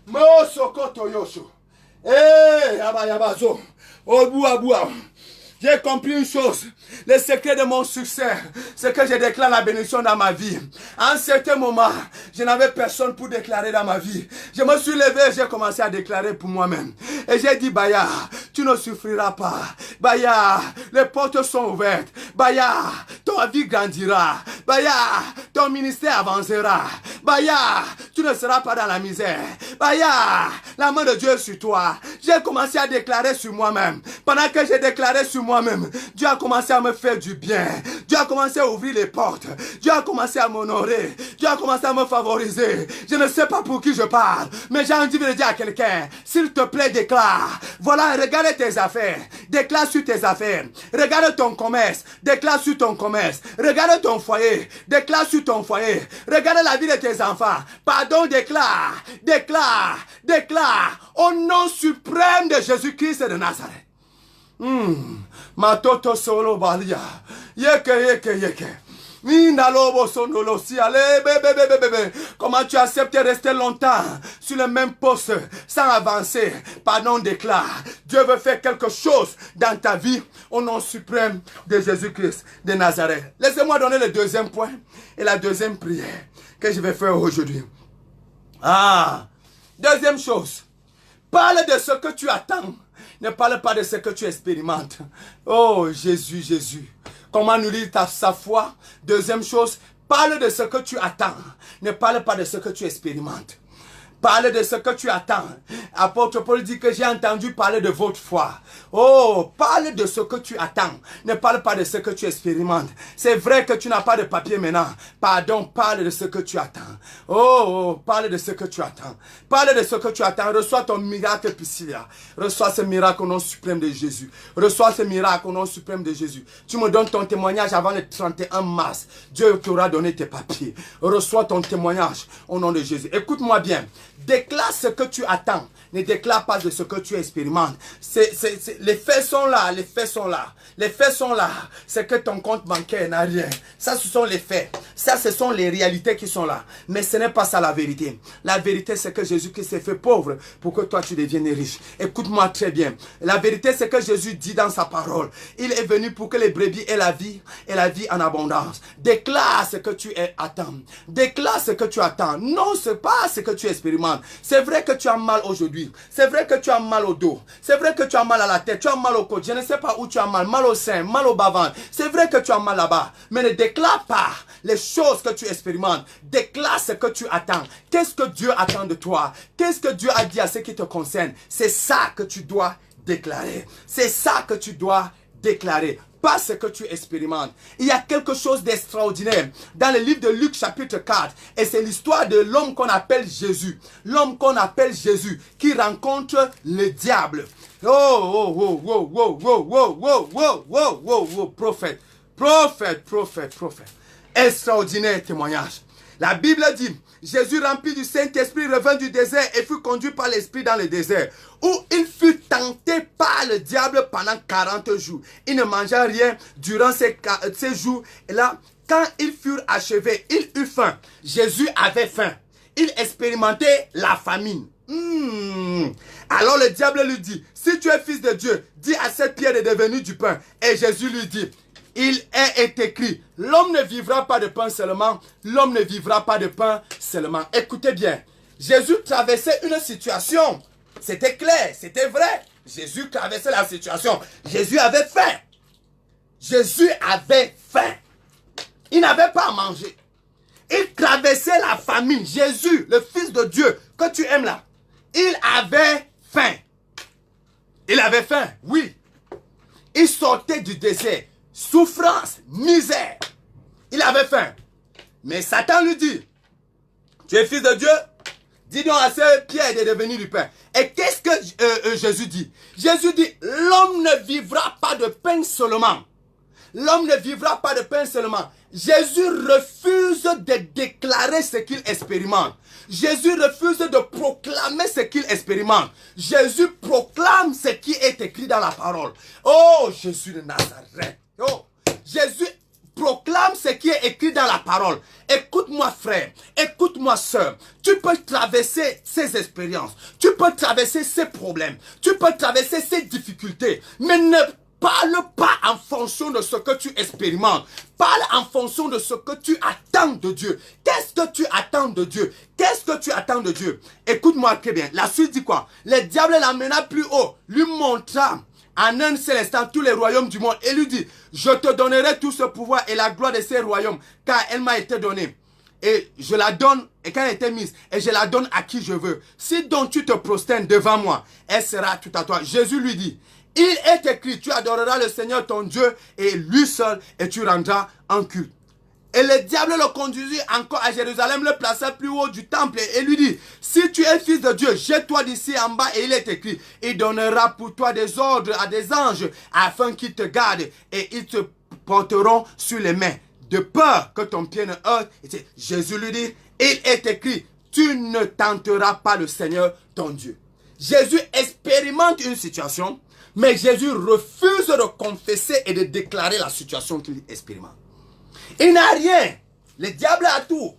Moso kotoyosho. Eh, yabayabazo. Obua bua. J'ai compris une chose. Le secret de mon succès, c'est que je déclare la bénédiction dans ma vie. À un certain moment, je n'avais personne pour déclarer dans ma vie. Je me suis levé et j'ai commencé à déclarer pour moi-même. Et j'ai dit, Baya, tu ne souffriras pas. Baya, les portes sont ouvertes. Baya, ton vie grandira. Baya, ton ministère avancera. Baya, tu ne seras pas dans la misère. Baya, la main de Dieu est sur toi. J'ai commencé à déclarer sur moi-même. Pendant que j'ai déclaré sur moi-même, Dieu a commencé à me faire du bien. Dieu a commencé à ouvrir les portes. Dieu a commencé à m'honorer. Dieu a commencé à me favoriser. Je ne sais pas pour qui je parle, mais j'ai envie de dire à quelqu'un, s'il te plaît, déclare. Voilà, regarde tes affaires. Déclare sur tes affaires. Regarde ton commerce. Déclare sur ton commerce. Regarde ton foyer. Déclare sur ton foyer. Regarde la vie de tes enfants. Pardon, déclare. Déclare. Déclare. Au nom suprême de Jésus-Christ de Nazareth. Matoto solo balia. Yeke. Comment tu acceptes de rester longtemps sur le même poste sans avancer? Pardon, déclare. Dieu veut faire quelque chose dans ta vie au nom suprême de Jésus-Christ de Nazareth. Laissez-moi donner le deuxième point et la deuxième prière que je vais faire aujourd'hui. Deuxième chose. Parle de ce que tu attends. Ne parle pas de ce que tu expérimentes. Oh, Jésus. Comment nourrir sa foi? Deuxième chose, parle de ce que tu attends. Ne parle pas de ce que tu expérimentes. Parle de ce que tu attends. Apôtre Paul dit que j'ai entendu parler de votre foi. Oh, parle de ce que tu attends. Ne parle pas de ce que tu expérimentes. C'est vrai que tu n'as pas de papier maintenant. Pardon, parle de ce que tu attends. Oh, parle de ce que tu attends. Parle de ce que tu attends. Reçois ton miracle, Priscilla. Reçois ce miracle au nom suprême de Jésus. Reçois ce miracle au nom suprême de Jésus. Tu me donnes ton témoignage avant le 31 mars. Dieu t'aura donné tes papiers. Reçois ton témoignage au nom de Jésus. Écoute-moi bien. Déclare ce que tu attends. Ne déclare pas de ce que tu expérimentes. Les faits sont là. Les faits sont là. Les faits sont là. C'est que ton compte bancaire n'a rien. Ça, ce sont les faits. Ça, ce sont les réalités qui sont là. Mais ce n'est pas ça la vérité. La vérité, c'est que Jésus-Christ s'est fait pauvre pour que toi, tu deviennes riche. Écoute-moi très bien. La vérité, c'est que Jésus dit dans sa parole, il est venu pour que les brebis aient la vie et la vie en abondance. Déclare ce que tu attends. Déclare ce que tu attends. Non, ce n'est pas ce que tu expérimentes. C'est vrai que tu as mal aujourd'hui. C'est vrai que tu as mal au dos. C'est vrai que tu as mal à la tête. Tu as mal au côté. Je ne sais pas où tu as mal. Mal au sein, mal au bas-ventre. C'est vrai que tu as mal là-bas. Mais ne déclare pas les choses que tu expérimentes. Déclare ce que tu attends. Qu'est-ce que Dieu attend de toi? Qu'est-ce que Dieu a dit à ce qui te concerne? C'est ça que tu dois déclarer. C'est ça que tu dois déclarer. Pas ce que tu expérimentes. Il y a quelque chose d'extraordinaire dans le livre de Luc chapitre 4. Et c'est l'histoire de l'homme qu'on appelle Jésus. L'homme qu'on appelle Jésus qui rencontre le diable. Prophète. Extraordinaire témoignage. La Bible dit, Jésus rempli du Saint-Esprit revint du désert et fut conduit par l'Esprit dans le désert, où il fut tenté par le diable pendant 40 jours. Il ne mangea rien durant ces jours. Et là, quand ils furent achevés, il eut faim. Jésus avait faim. Il expérimentait la famine. Alors le diable lui dit, si tu es fils de Dieu, dis à cette pierre de devenir du pain. Et Jésus lui dit, il est écrit, l'homme ne vivra pas de pain seulement, l'homme ne vivra pas de pain seulement. Écoutez bien, Jésus traversait une situation. C'était clair, c'était vrai. Jésus traversait la situation. Jésus avait faim. Jésus avait faim. Il n'avait pas à manger. Il traversait la famine. Jésus, le Fils de Dieu, que tu aimes là, il avait faim. Il avait faim, oui. Il sortait du désert. Souffrance, misère. Il avait faim. Mais Satan lui dit, tu es fils de Dieu? Dis donc à ces pierres de devenir du pain. Et qu'est-ce que Jésus dit? Jésus dit, l'homme ne vivra pas de pain seulement. L'homme ne vivra pas de pain seulement. Jésus refuse de déclarer ce qu'il expérimente. Jésus refuse de proclamer ce qu'il expérimente. Jésus proclame ce qui est écrit dans la parole. Oh, Jésus de Nazareth. Oh, Jésus proclame ce qui est écrit dans la parole. Écoute-moi frère, écoute-moi soeur. Tu peux traverser ces expériences. Tu peux traverser ces problèmes. Tu peux traverser ces difficultés. Mais ne parle pas en fonction de ce que tu expérimentes. Parle en fonction de ce que tu attends de Dieu. Qu'est-ce que tu attends de Dieu? Qu'est-ce que tu attends de Dieu? Écoute-moi très bien. La suite dit quoi? Le diable l'amena plus haut, lui montra en un seul instant tous les royaumes du monde et lui dit, je te donnerai tout ce pouvoir et la gloire de ces royaumes, car elle m'a été donnée. Et je la donne, et quand elle était mise, et je la donne à qui je veux. Si donc tu te prosternes devant moi, elle sera tout à toi. Jésus lui dit, il est écrit, tu adoreras le Seigneur ton Dieu et lui seul, et tu rendras en culte. Et le diable le conduisit encore à Jérusalem, le plaça plus haut du temple et lui dit, si tu es fils de Dieu, jette-toi d'ici en bas et il est écrit, il donnera pour toi des ordres à des anges afin qu'ils te gardent et ils te porteront sur les mains, de peur que ton pied ne heurte. Et Jésus lui dit, il est écrit, tu ne tenteras pas le Seigneur ton Dieu. Jésus expérimente une situation, mais Jésus refuse de confesser et de déclarer la situation qu'il expérimente. Il n'a rien. Le diable a tout.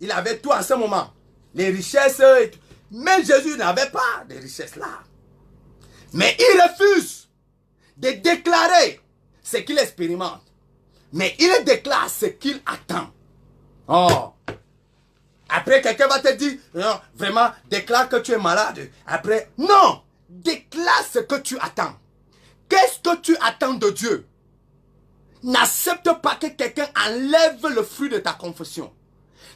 Il avait tout à ce moment. Les richesses et tout. Mais Jésus n'avait pas de richesses là. Mais il refuse de déclarer ce qu'il expérimente. Mais il déclare ce qu'il attend. Oh. Après, quelqu'un va te dire, non, vraiment, déclare que tu es malade. Après, non. Déclare ce que tu attends. Qu'est-ce que tu attends de Dieu? N'accepte pas que quelqu'un enlève le fruit de ta confession.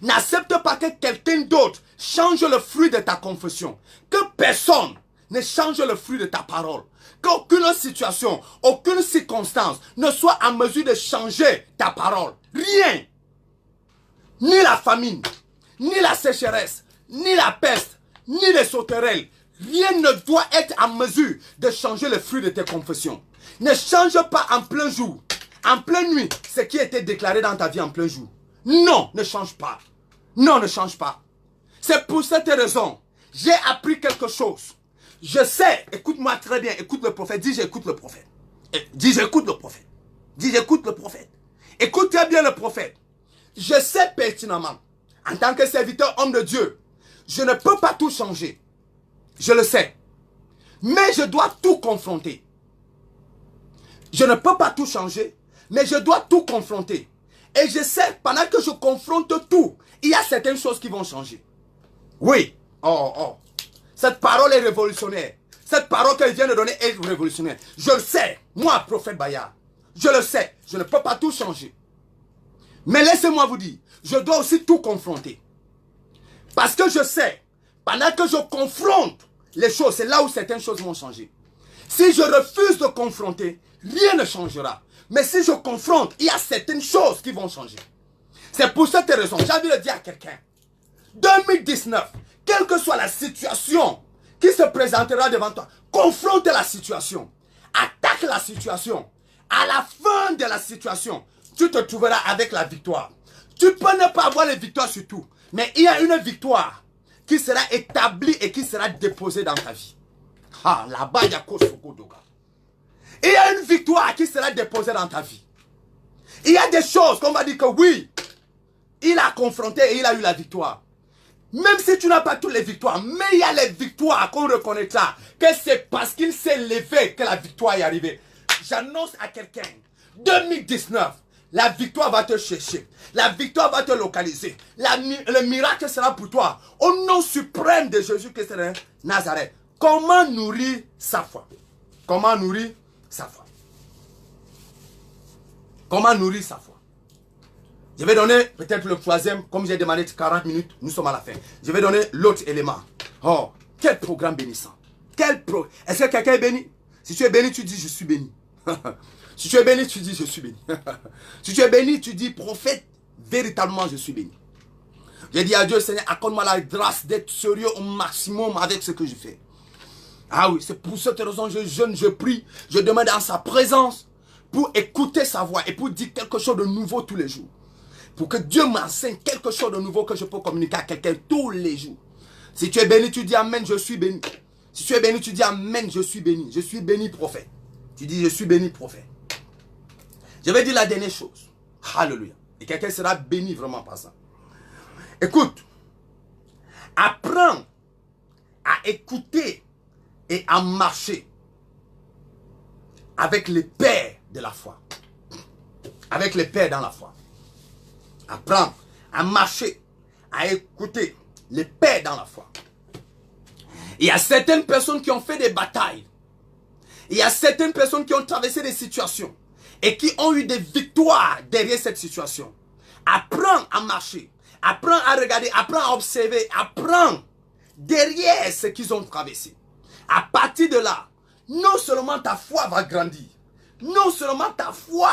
N'accepte pas que quelqu'un d'autre change le fruit de ta confession. Que personne ne change le fruit de ta parole. Qu'aucune situation, aucune circonstance ne soit en mesure de changer ta parole. Rien. Ni la famine, ni la sécheresse, ni la peste, ni les sauterelles. Rien ne doit être en mesure de changer le fruit de tes confessions. Ne change pas en plein jour. En pleine nuit, ce qui était déclaré dans ta vie en plein jour. Non, ne change pas. Non, ne change pas. C'est pour cette raison, j'ai appris quelque chose. Je sais, écoute-moi très bien, écoute le prophète. Dis, j'écoute le prophète. Dis, j'écoute le prophète. Dis, j'écoute le prophète. Écoute très bien le prophète. Je sais pertinemment, en tant que serviteur homme de Dieu, je ne peux pas tout changer. Je le sais. Mais je dois tout confronter. Je ne peux pas tout changer. Mais je dois tout confronter. Et je sais, pendant que je confronte tout, il y a certaines choses qui vont changer. Oui. Oh. Cette parole est révolutionnaire. Cette parole qu'elle vient de donner est révolutionnaire. Je le sais. Moi, prophète Bayard. Je le sais. Je ne peux pas tout changer. Mais laissez-moi vous dire, je dois aussi tout confronter. Parce que je sais, pendant que je confronte les choses, c'est là où certaines choses vont changer. Si je refuse de confronter, rien ne changera. Mais si je confronte, il y a certaines choses qui vont changer. C'est pour cette raison, j'ai envie de dire à quelqu'un, 2019, quelle que soit la situation qui se présentera devant toi, confronte la situation, attaque la situation. À la fin de la situation, tu te trouveras avec la victoire. Tu peux ne pas avoir les victoires sur tout, mais il y a une victoire qui sera établie et qui sera déposée dans ta vie. Ah, là-bas, il y a Kosokodoga. Il y a une victoire qui sera déposée dans ta vie. Il y a des choses qu'on va dire que oui, il a confronté et il a eu la victoire. Même si tu n'as pas toutes les victoires, mais il y a les victoires qu'on reconnaîtra que c'est parce qu'il s'est levé que la victoire est arrivée. J'annonce à quelqu'un, 2019, la victoire va te chercher. La victoire va te localiser. Le miracle sera pour toi. Au nom suprême de Jésus-Christ de Nazareth. Comment nourrir sa foi? Comment nourrir sa foi? Comment nourrir sa foi? Je vais donner peut-être le troisième, comme j'ai demandé 40 minutes, nous sommes à la fin. Je vais donner l'autre élément. Oh, quel programme bénissant. Est-ce que quelqu'un est béni? Si tu es béni, tu dis je suis béni. Si tu es béni, tu dis je suis béni. Si tu es béni, tu dis prophète, véritablement je suis béni. J'ai dit à Dieu, Seigneur, accorde-moi la grâce d'être sérieux au maximum avec ce que je fais. Ah oui, c'est pour cette raison que je jeûne, je prie, je demande en sa présence pour écouter sa voix et pour dire quelque chose de nouveau tous les jours. Pour que Dieu m'enseigne quelque chose de nouveau que je peux communiquer à quelqu'un tous les jours. Si tu es béni, tu dis Amen, je suis béni. Si tu es béni, tu dis Amen, je suis béni. Je suis béni prophète. Tu dis je suis béni prophète. Je vais dire la dernière chose. Alléluia. Et quelqu'un sera béni vraiment par ça. Écoute. Apprends à écouter et à marcher avec les pères de la foi. Avec les pères dans la foi. Apprends à marcher, à écouter les pères dans la foi. Il y a certaines personnes qui ont fait des batailles. Il y a certaines personnes qui ont traversé des situations et qui ont eu des victoires derrière cette situation. Apprends à marcher, apprends à regarder, apprends à observer, apprends derrière ce qu'ils ont traversé. À partir de là, non seulement ta foi va grandir, non seulement ta foi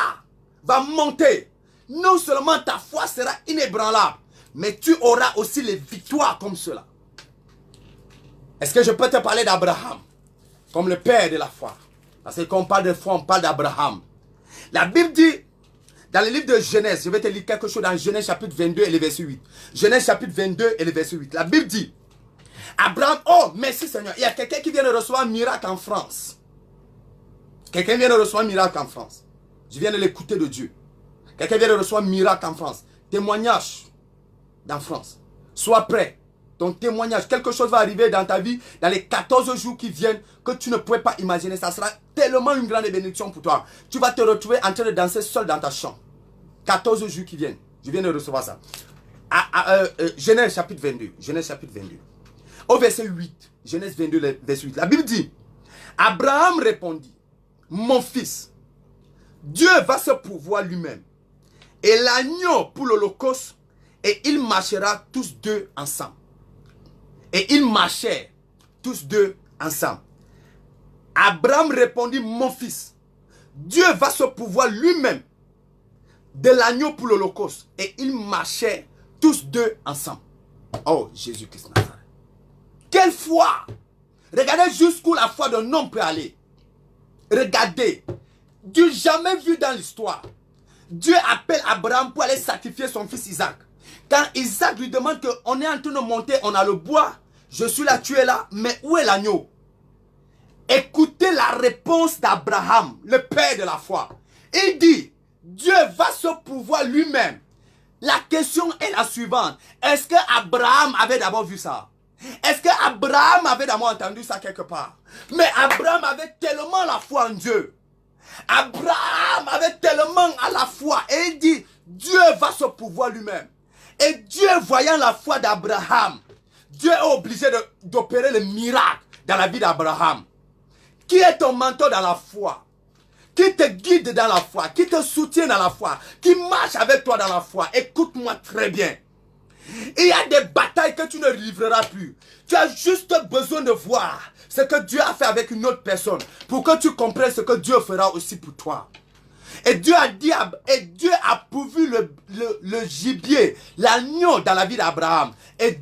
va monter, non seulement ta foi sera inébranlable, mais tu auras aussi les victoires comme cela. Est-ce que je peux te parler d'Abraham comme le père de la foi? Parce que quand on parle de foi, on parle d'Abraham. La Bible dit, dans le livre de Genèse, je vais te lire quelque chose dans Genèse chapitre 22 et le verset 8. Genèse chapitre 22 et le verset 8. La Bible dit, Abraham, oh merci Seigneur, il y a quelqu'un qui vient de recevoir un miracle en France. Quelqu'un vient de recevoir un miracle en France. Je viens de l'écouter de Dieu. Quelqu'un vient de recevoir un miracle en France. Témoignage dans France. Sois prêt. Ton témoignage, quelque chose va arriver dans ta vie dans les 14 jours qui viennent que tu ne pouvais pas imaginer. Ça sera tellement une grande bénédiction pour toi. Tu vas te retrouver en train de danser seul dans ta chambre. 14 jours qui viennent. Je viens de recevoir ça. Genèse chapitre 22. Genèse chapitre 22. Au verset 8. Genèse 22, verset 8. La Bible dit, Abraham répondit, mon fils, Dieu va se pourvoir lui-même. Et l'agneau pour l'holocauste, et ils marcheront tous deux ensemble. Et ils marchèrent tous deux ensemble. Abraham répondit, mon fils, Dieu va se pourvoir lui-même de l'agneau pour l'holocauste. Et ils marchèrent tous deux ensemble. Oh, Jésus-Christ Nazareth. Quelle foi! Regardez jusqu'où la foi d'un homme peut aller. Regardez. Dieu jamais vu dans l'histoire. Dieu appelle Abraham pour aller sacrifier son fils Isaac. Quand Isaac lui demande qu'on est en train de monter, on a le bois, je suis là, tu es là, mais où est l'agneau? Écoutez la réponse d'Abraham, le père de la foi. Il dit, Dieu va se pourvoir lui-même. La question est la suivante. Est-ce que Abraham avait d'abord vu ça? Est-ce que Abraham avait d'abord entendu ça quelque part? Mais Abraham avait tellement la foi en Dieu. Abraham avait tellement à la foi. Et il dit, Dieu va se pourvoir lui-même. Et Dieu, voyant la foi d'Abraham, Dieu est obligé d'opérer le miracle dans la vie d'Abraham. Qui est ton mentor dans la foi? Qui te guide dans la foi? Qui te soutient dans la foi? Qui marche avec toi dans la foi? Écoute-moi très bien. Il y a des batailles que tu ne livreras plus. Tu as juste besoin de voir ce que Dieu a fait avec une autre personne pour que tu comprennes ce que Dieu fera aussi pour toi. Et Dieu a dit, et Dieu a pourvu le gibier, l'agneau dans la vie d'Abraham. Et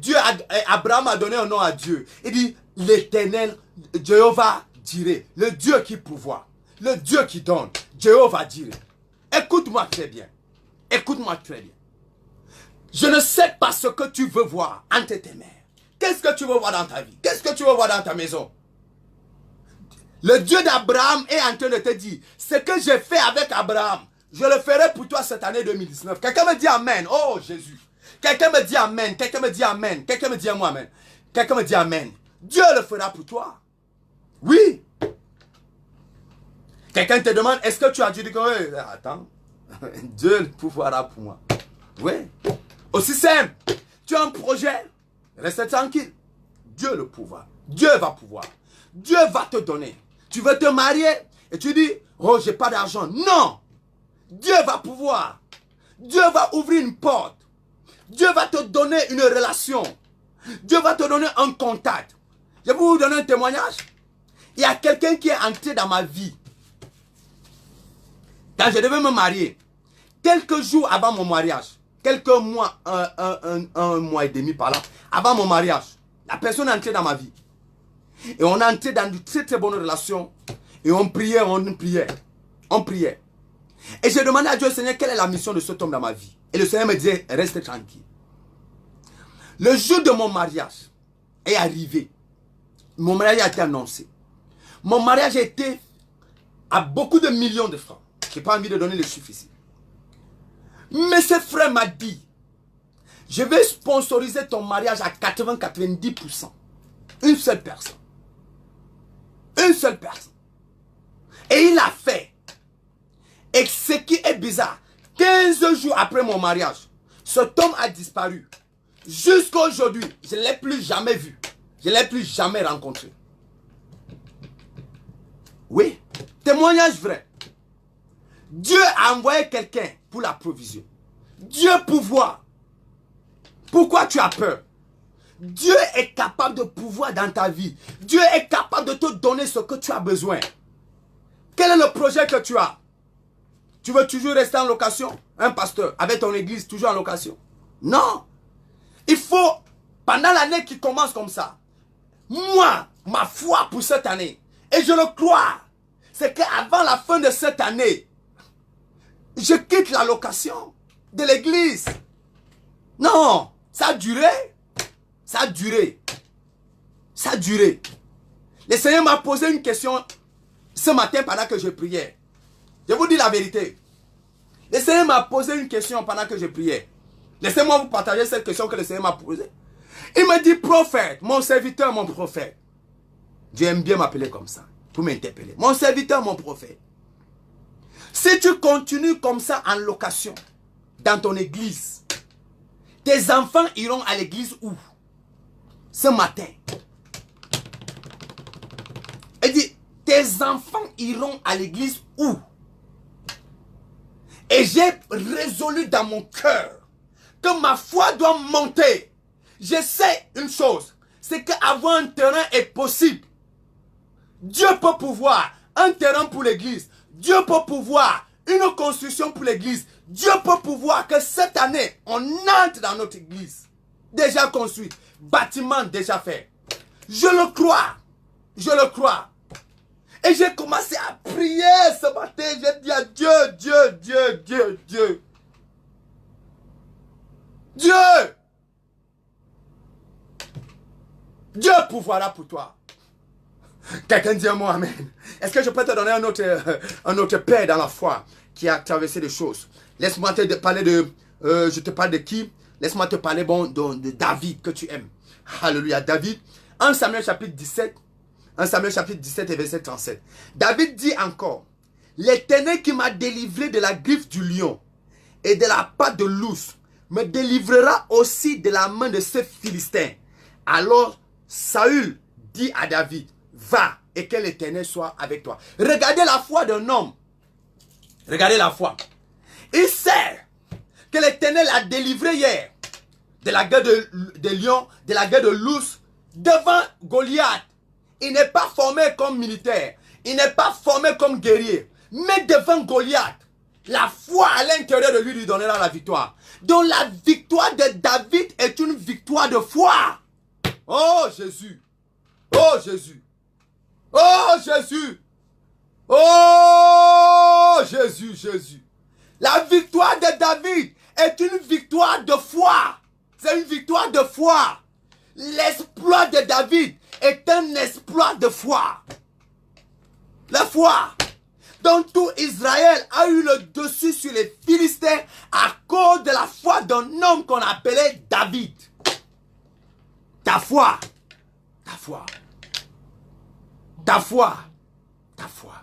Abraham a donné un nom à Dieu. Il dit, l'Éternel, Jéhovah Jireh, le Dieu qui pourvoit, le Dieu qui donne, Jéhovah Jireh. Écoute-moi très bien. Écoute-moi très bien. Je ne sais pas ce que tu veux voir entre tes mains. Qu'est-ce que tu veux voir dans ta vie? Qu'est-ce que tu veux voir dans ta maison? Le Dieu d'Abraham est en train de te dire, ce que j'ai fait avec Abraham, je le ferai pour toi cette année 2019. Quelqu'un me dit Amen. Oh Jésus. Quelqu'un me dit Amen. Quelqu'un me dit Amen. Quelqu'un me dit à moi Amen. Quelqu'un me dit Amen. Dieu le fera pour toi. Oui. Quelqu'un te demande, est-ce que tu as dit que... Attends. Dieu le pourra pour moi. Oui. Aussi simple. Tu as un projet. Reste tranquille. Dieu le pourra. Dieu va pouvoir. Dieu va te donner. Tu veux te marier et tu dis, oh, j'ai pas d'argent. Non. Dieu va pouvoir. Dieu va ouvrir une porte. Dieu va te donner une relation. Dieu va te donner un contact. Je vais vous donner un témoignage. Il y a quelqu'un qui est entré dans ma vie. Quand je devais me marier, quelques jours avant mon mariage, quelques mois, un mois et demi par là, avant mon mariage, la personne est entrée dans ma vie. Et on est entré dans de très très bonnes relations. Et on priait, on priait. On priait. Et j'ai demandé à Dieu, Seigneur, quelle est la mission de cet homme dans ma vie? Et le Seigneur me disait, reste tranquille. Le jour de mon mariage est arrivé. Mon mariage a été annoncé. Mon mariage a été à beaucoup de millions de francs. Je n'ai pas envie de donner les chiffres ici. Mais ce frère m'a dit, je vais sponsoriser ton mariage à 80-90%. Une seule personne. Une seule personne. Et il l'a fait. Et ce qui est bizarre, 15 jours après mon mariage, cet homme a disparu. Jusqu'à aujourd'hui, je ne l'ai plus jamais vu. Je ne l'ai plus jamais rencontré. Oui, témoignage vrai. Dieu a envoyé quelqu'un pour la provision. Dieu pouvoir. Pourquoi tu as peur? Dieu est capable de pouvoir dans ta vie. Dieu est capable de te donner ce que tu as besoin. Quel est le projet que tu as? Tu veux toujours rester en location? Un pasteur avec ton église toujours en location? Non. Il faut, pendant l'année qui commence comme ça, moi, ma foi pour cette année, et je le crois, c'est qu'avant la fin de cette année, je quitte la location de l'église. Non, ça a duré. Ça a duré. Ça a duré. Le Seigneur m'a posé une question ce matin pendant que je priais. Je vous dis la vérité. Le Seigneur m'a posé une question pendant que je priais. Laissez-moi vous partager cette question que le Seigneur m'a posée. Il me dit, prophète, mon serviteur, mon prophète. Dieu aime bien m'appeler comme ça, pour m'interpeller. Mon serviteur, mon prophète. Si tu continues comme ça en location, dans ton église, tes enfants iront à l'église où? Ce matin. Il dit, tes enfants iront à l'église où? Et j'ai résolu dans mon cœur que ma foi doit monter. Je sais une chose, c'est qu'avoir un terrain est possible. Dieu peut pouvoir un terrain pour l'église. Dieu peut pouvoir une construction pour l'église. Dieu peut pouvoir que cette année, on entre dans notre église. Déjà construite, bâtiment déjà fait. Je le crois. Je le crois. Et j'ai commencé à prier ce matin. J'ai dit à Dieu, Dieu, Dieu, Dieu, Dieu. Dieu. Dieu pourvoira pour toi. Quelqu'un dit à moi, amen. Est-ce que je peux te donner un autre père dans la foi qui a traversé des choses? Laisse-moi te parler de... je te parle de qui? Laisse-moi te parler de David que tu aimes. Alléluia. David, 1 Samuel chapitre 17. 1 Samuel chapitre 17 et verset 37. David dit encore, l'Éternel qui m'a délivré de la griffe du lion et de la patte de l'ours me délivrera aussi de la main de ces Philistins. Alors Saül dit à David, va et que l'Éternel soit avec toi. Regardez la foi d'un homme. Regardez la foi. Il sait que l'Éternel a délivré hier de la guerre de lion, de la guerre de l'ours devant Goliath. Il n'est pas formé comme militaire. Il n'est pas formé comme guerrier. Mais devant Goliath, la foi à l'intérieur de lui lui donnera la victoire. Donc la victoire de David est une victoire de foi. Oh Jésus. Oh Jésus. Oh Jésus. Oh Jésus, Jésus. La victoire de David est une victoire de foi. C'est une victoire de foi. L'exploit de David est un exploit de foi. La foi. Donc tout Israël a eu le dessus sur les Philistins à cause de la foi d'un homme qu'on appelait David. Ta foi. Ta foi. Ta foi. Ta foi.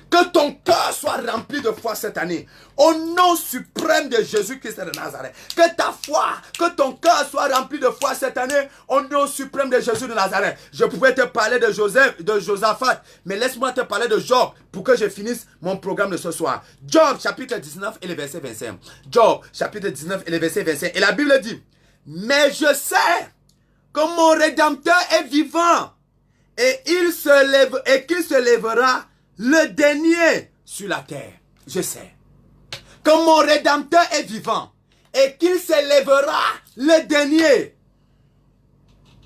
Que ton cœur soit rempli de foi cette année. Au nom suprême de Jésus-Christ de Nazareth. Que ta foi, que ton cœur soit rempli de foi cette année. Au nom suprême de Jésus de Nazareth. Je pouvais te parler de Josaphat. Mais laisse-moi te parler de Job pour que je finisse mon programme de ce soir. Job chapitre 19 et le verset 25. Job chapitre 19 et le verset 25. Et la Bible dit, mais je sais que mon Rédempteur est vivant. Et qu'il se lèvera le dernier sur la terre. Je sais que mon Rédempteur est vivant et qu'il se lèvera le dernier.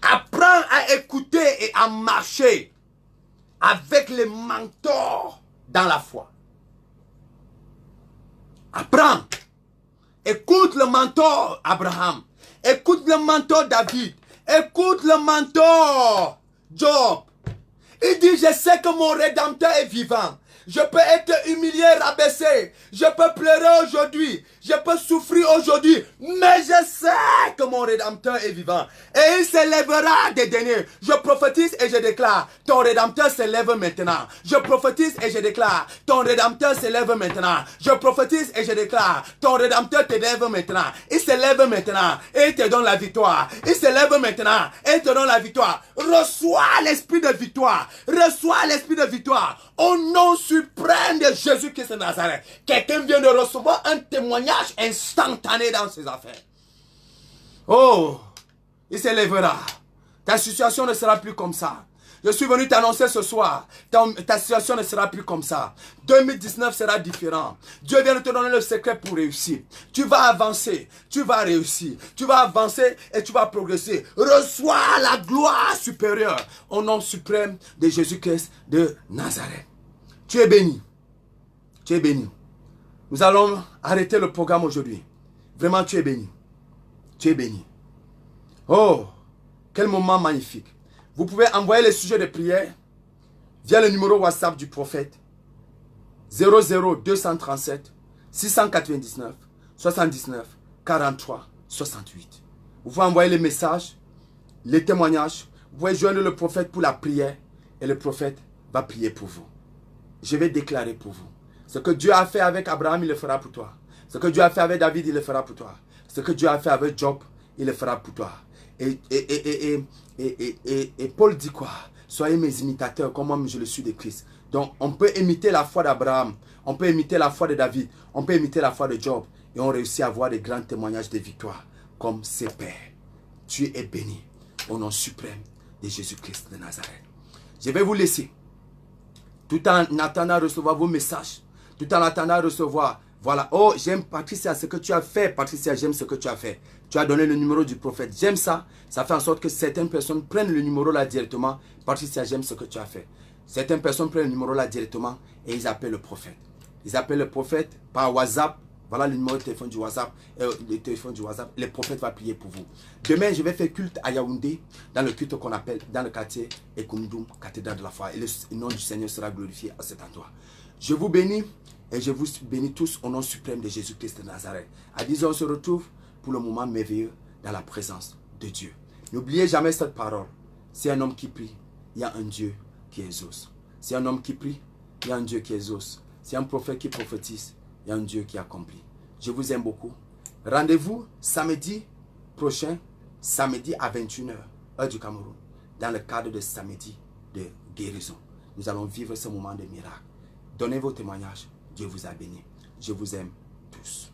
Apprends à écouter et à marcher avec les mentors dans la foi. Apprends. Écoute le mentor Abraham. Écoute le mentor David. Écoute le mentor Job. Il dit, je sais que mon Rédempteur est vivant. Je peux être humilié, rabaissé. Je peux pleurer aujourd'hui. Je peux souffrir aujourd'hui, mais je sais que mon Rédempteur est vivant. Et il s'élèvera des derniers. Je prophétise et je déclare, ton Rédempteur s'élève maintenant. Je prophétise et je déclare, ton Rédempteur s'élève maintenant. Je prophétise et je déclare, ton Rédempteur t'élève maintenant. Il s'élève maintenant et il te donne la victoire. Il s'élève maintenant et il te donne la victoire. Reçois l'esprit de victoire. Reçois l'esprit de victoire. Au nom suprême de Jésus-Christ de Nazareth. Quelqu'un vient de recevoir un témoignage instantané dans ses affaires. Oh, il s'élèvera. Ta situation ne sera plus comme ça. Je suis venu t'annoncer ce soir, ta situation ne sera plus comme ça. 2019 sera différent. Dieu vient de te donner le secret pour réussir. Tu vas avancer, tu vas réussir. Tu vas avancer et tu vas progresser. Reçois la gloire supérieure au nom suprême de Jésus-Christ de Nazareth. Tu es béni. Tu es béni. Nous allons arrêter le programme aujourd'hui. Vraiment, tu es béni. Tu es béni. Oh, quel moment magnifique. Vous pouvez envoyer les sujets de prière via le numéro WhatsApp du prophète 00237 699 79 43 68. Vous pouvez envoyer les messages, les témoignages. Vous pouvez joindre le prophète pour la prière et le prophète va prier pour vous. Je vais déclarer pour vous. Ce que Dieu a fait avec Abraham, il le fera pour toi. Ce que Dieu a fait avec David, il le fera pour toi. Ce que Dieu a fait avec Job, il le fera pour toi. Et Paul dit quoi? Soyez mes imitateurs comme moi je le suis de Christ. Donc on peut imiter la foi d'Abraham, on peut imiter la foi de David, on peut imiter la foi de Job. Et on réussit à avoir des grands témoignages de victoire comme ses pères. Tu es béni au nom suprême de Jésus-Christ de Nazareth. Je vais vous laisser. Tout en attendant de recevoir vos messages. Tout en attendant de recevoir. Voilà. Oh, j'aime Patricia, ce que tu as fait. Patricia, j'aime ce que tu as fait. Tu as donné le numéro du prophète. J'aime ça. Ça fait en sorte que certaines personnes prennent le numéro là directement. Patricia, j'aime ce que tu as fait. Certaines personnes prennent le numéro là directement et ils appellent le prophète. Ils appellent le prophète par WhatsApp. Voilà le numéro de téléphone du WhatsApp. Le téléphone du WhatsApp. Le prophète va prier pour vous. Demain, je vais faire culte à Yaoundé, dans le culte qu'on appelle, dans le quartier Ekoumdoum, cathédrale de la foi. Et le nom du Seigneur sera glorifié à cet endroit. Je vous bénis et je vous bénis tous au nom suprême de Jésus-Christ de Nazareth. À 10h, on se retrouve pour le moment merveilleux dans la présence de Dieu. N'oubliez jamais cette parole. C'est un homme qui prie, il y a un Dieu qui exauce. C'est un homme qui prie, il y a un Dieu qui exauce. C'est un prophète qui prophétise, il y a un Dieu qui accomplit. Je vous aime beaucoup. Rendez-vous samedi prochain, samedi à 21h, heure du Cameroun, dans le cadre de samedi de guérison. Nous allons vivre ce moment de miracle. Donnez vos témoignages. Dieu vous a béni. Je vous aime tous.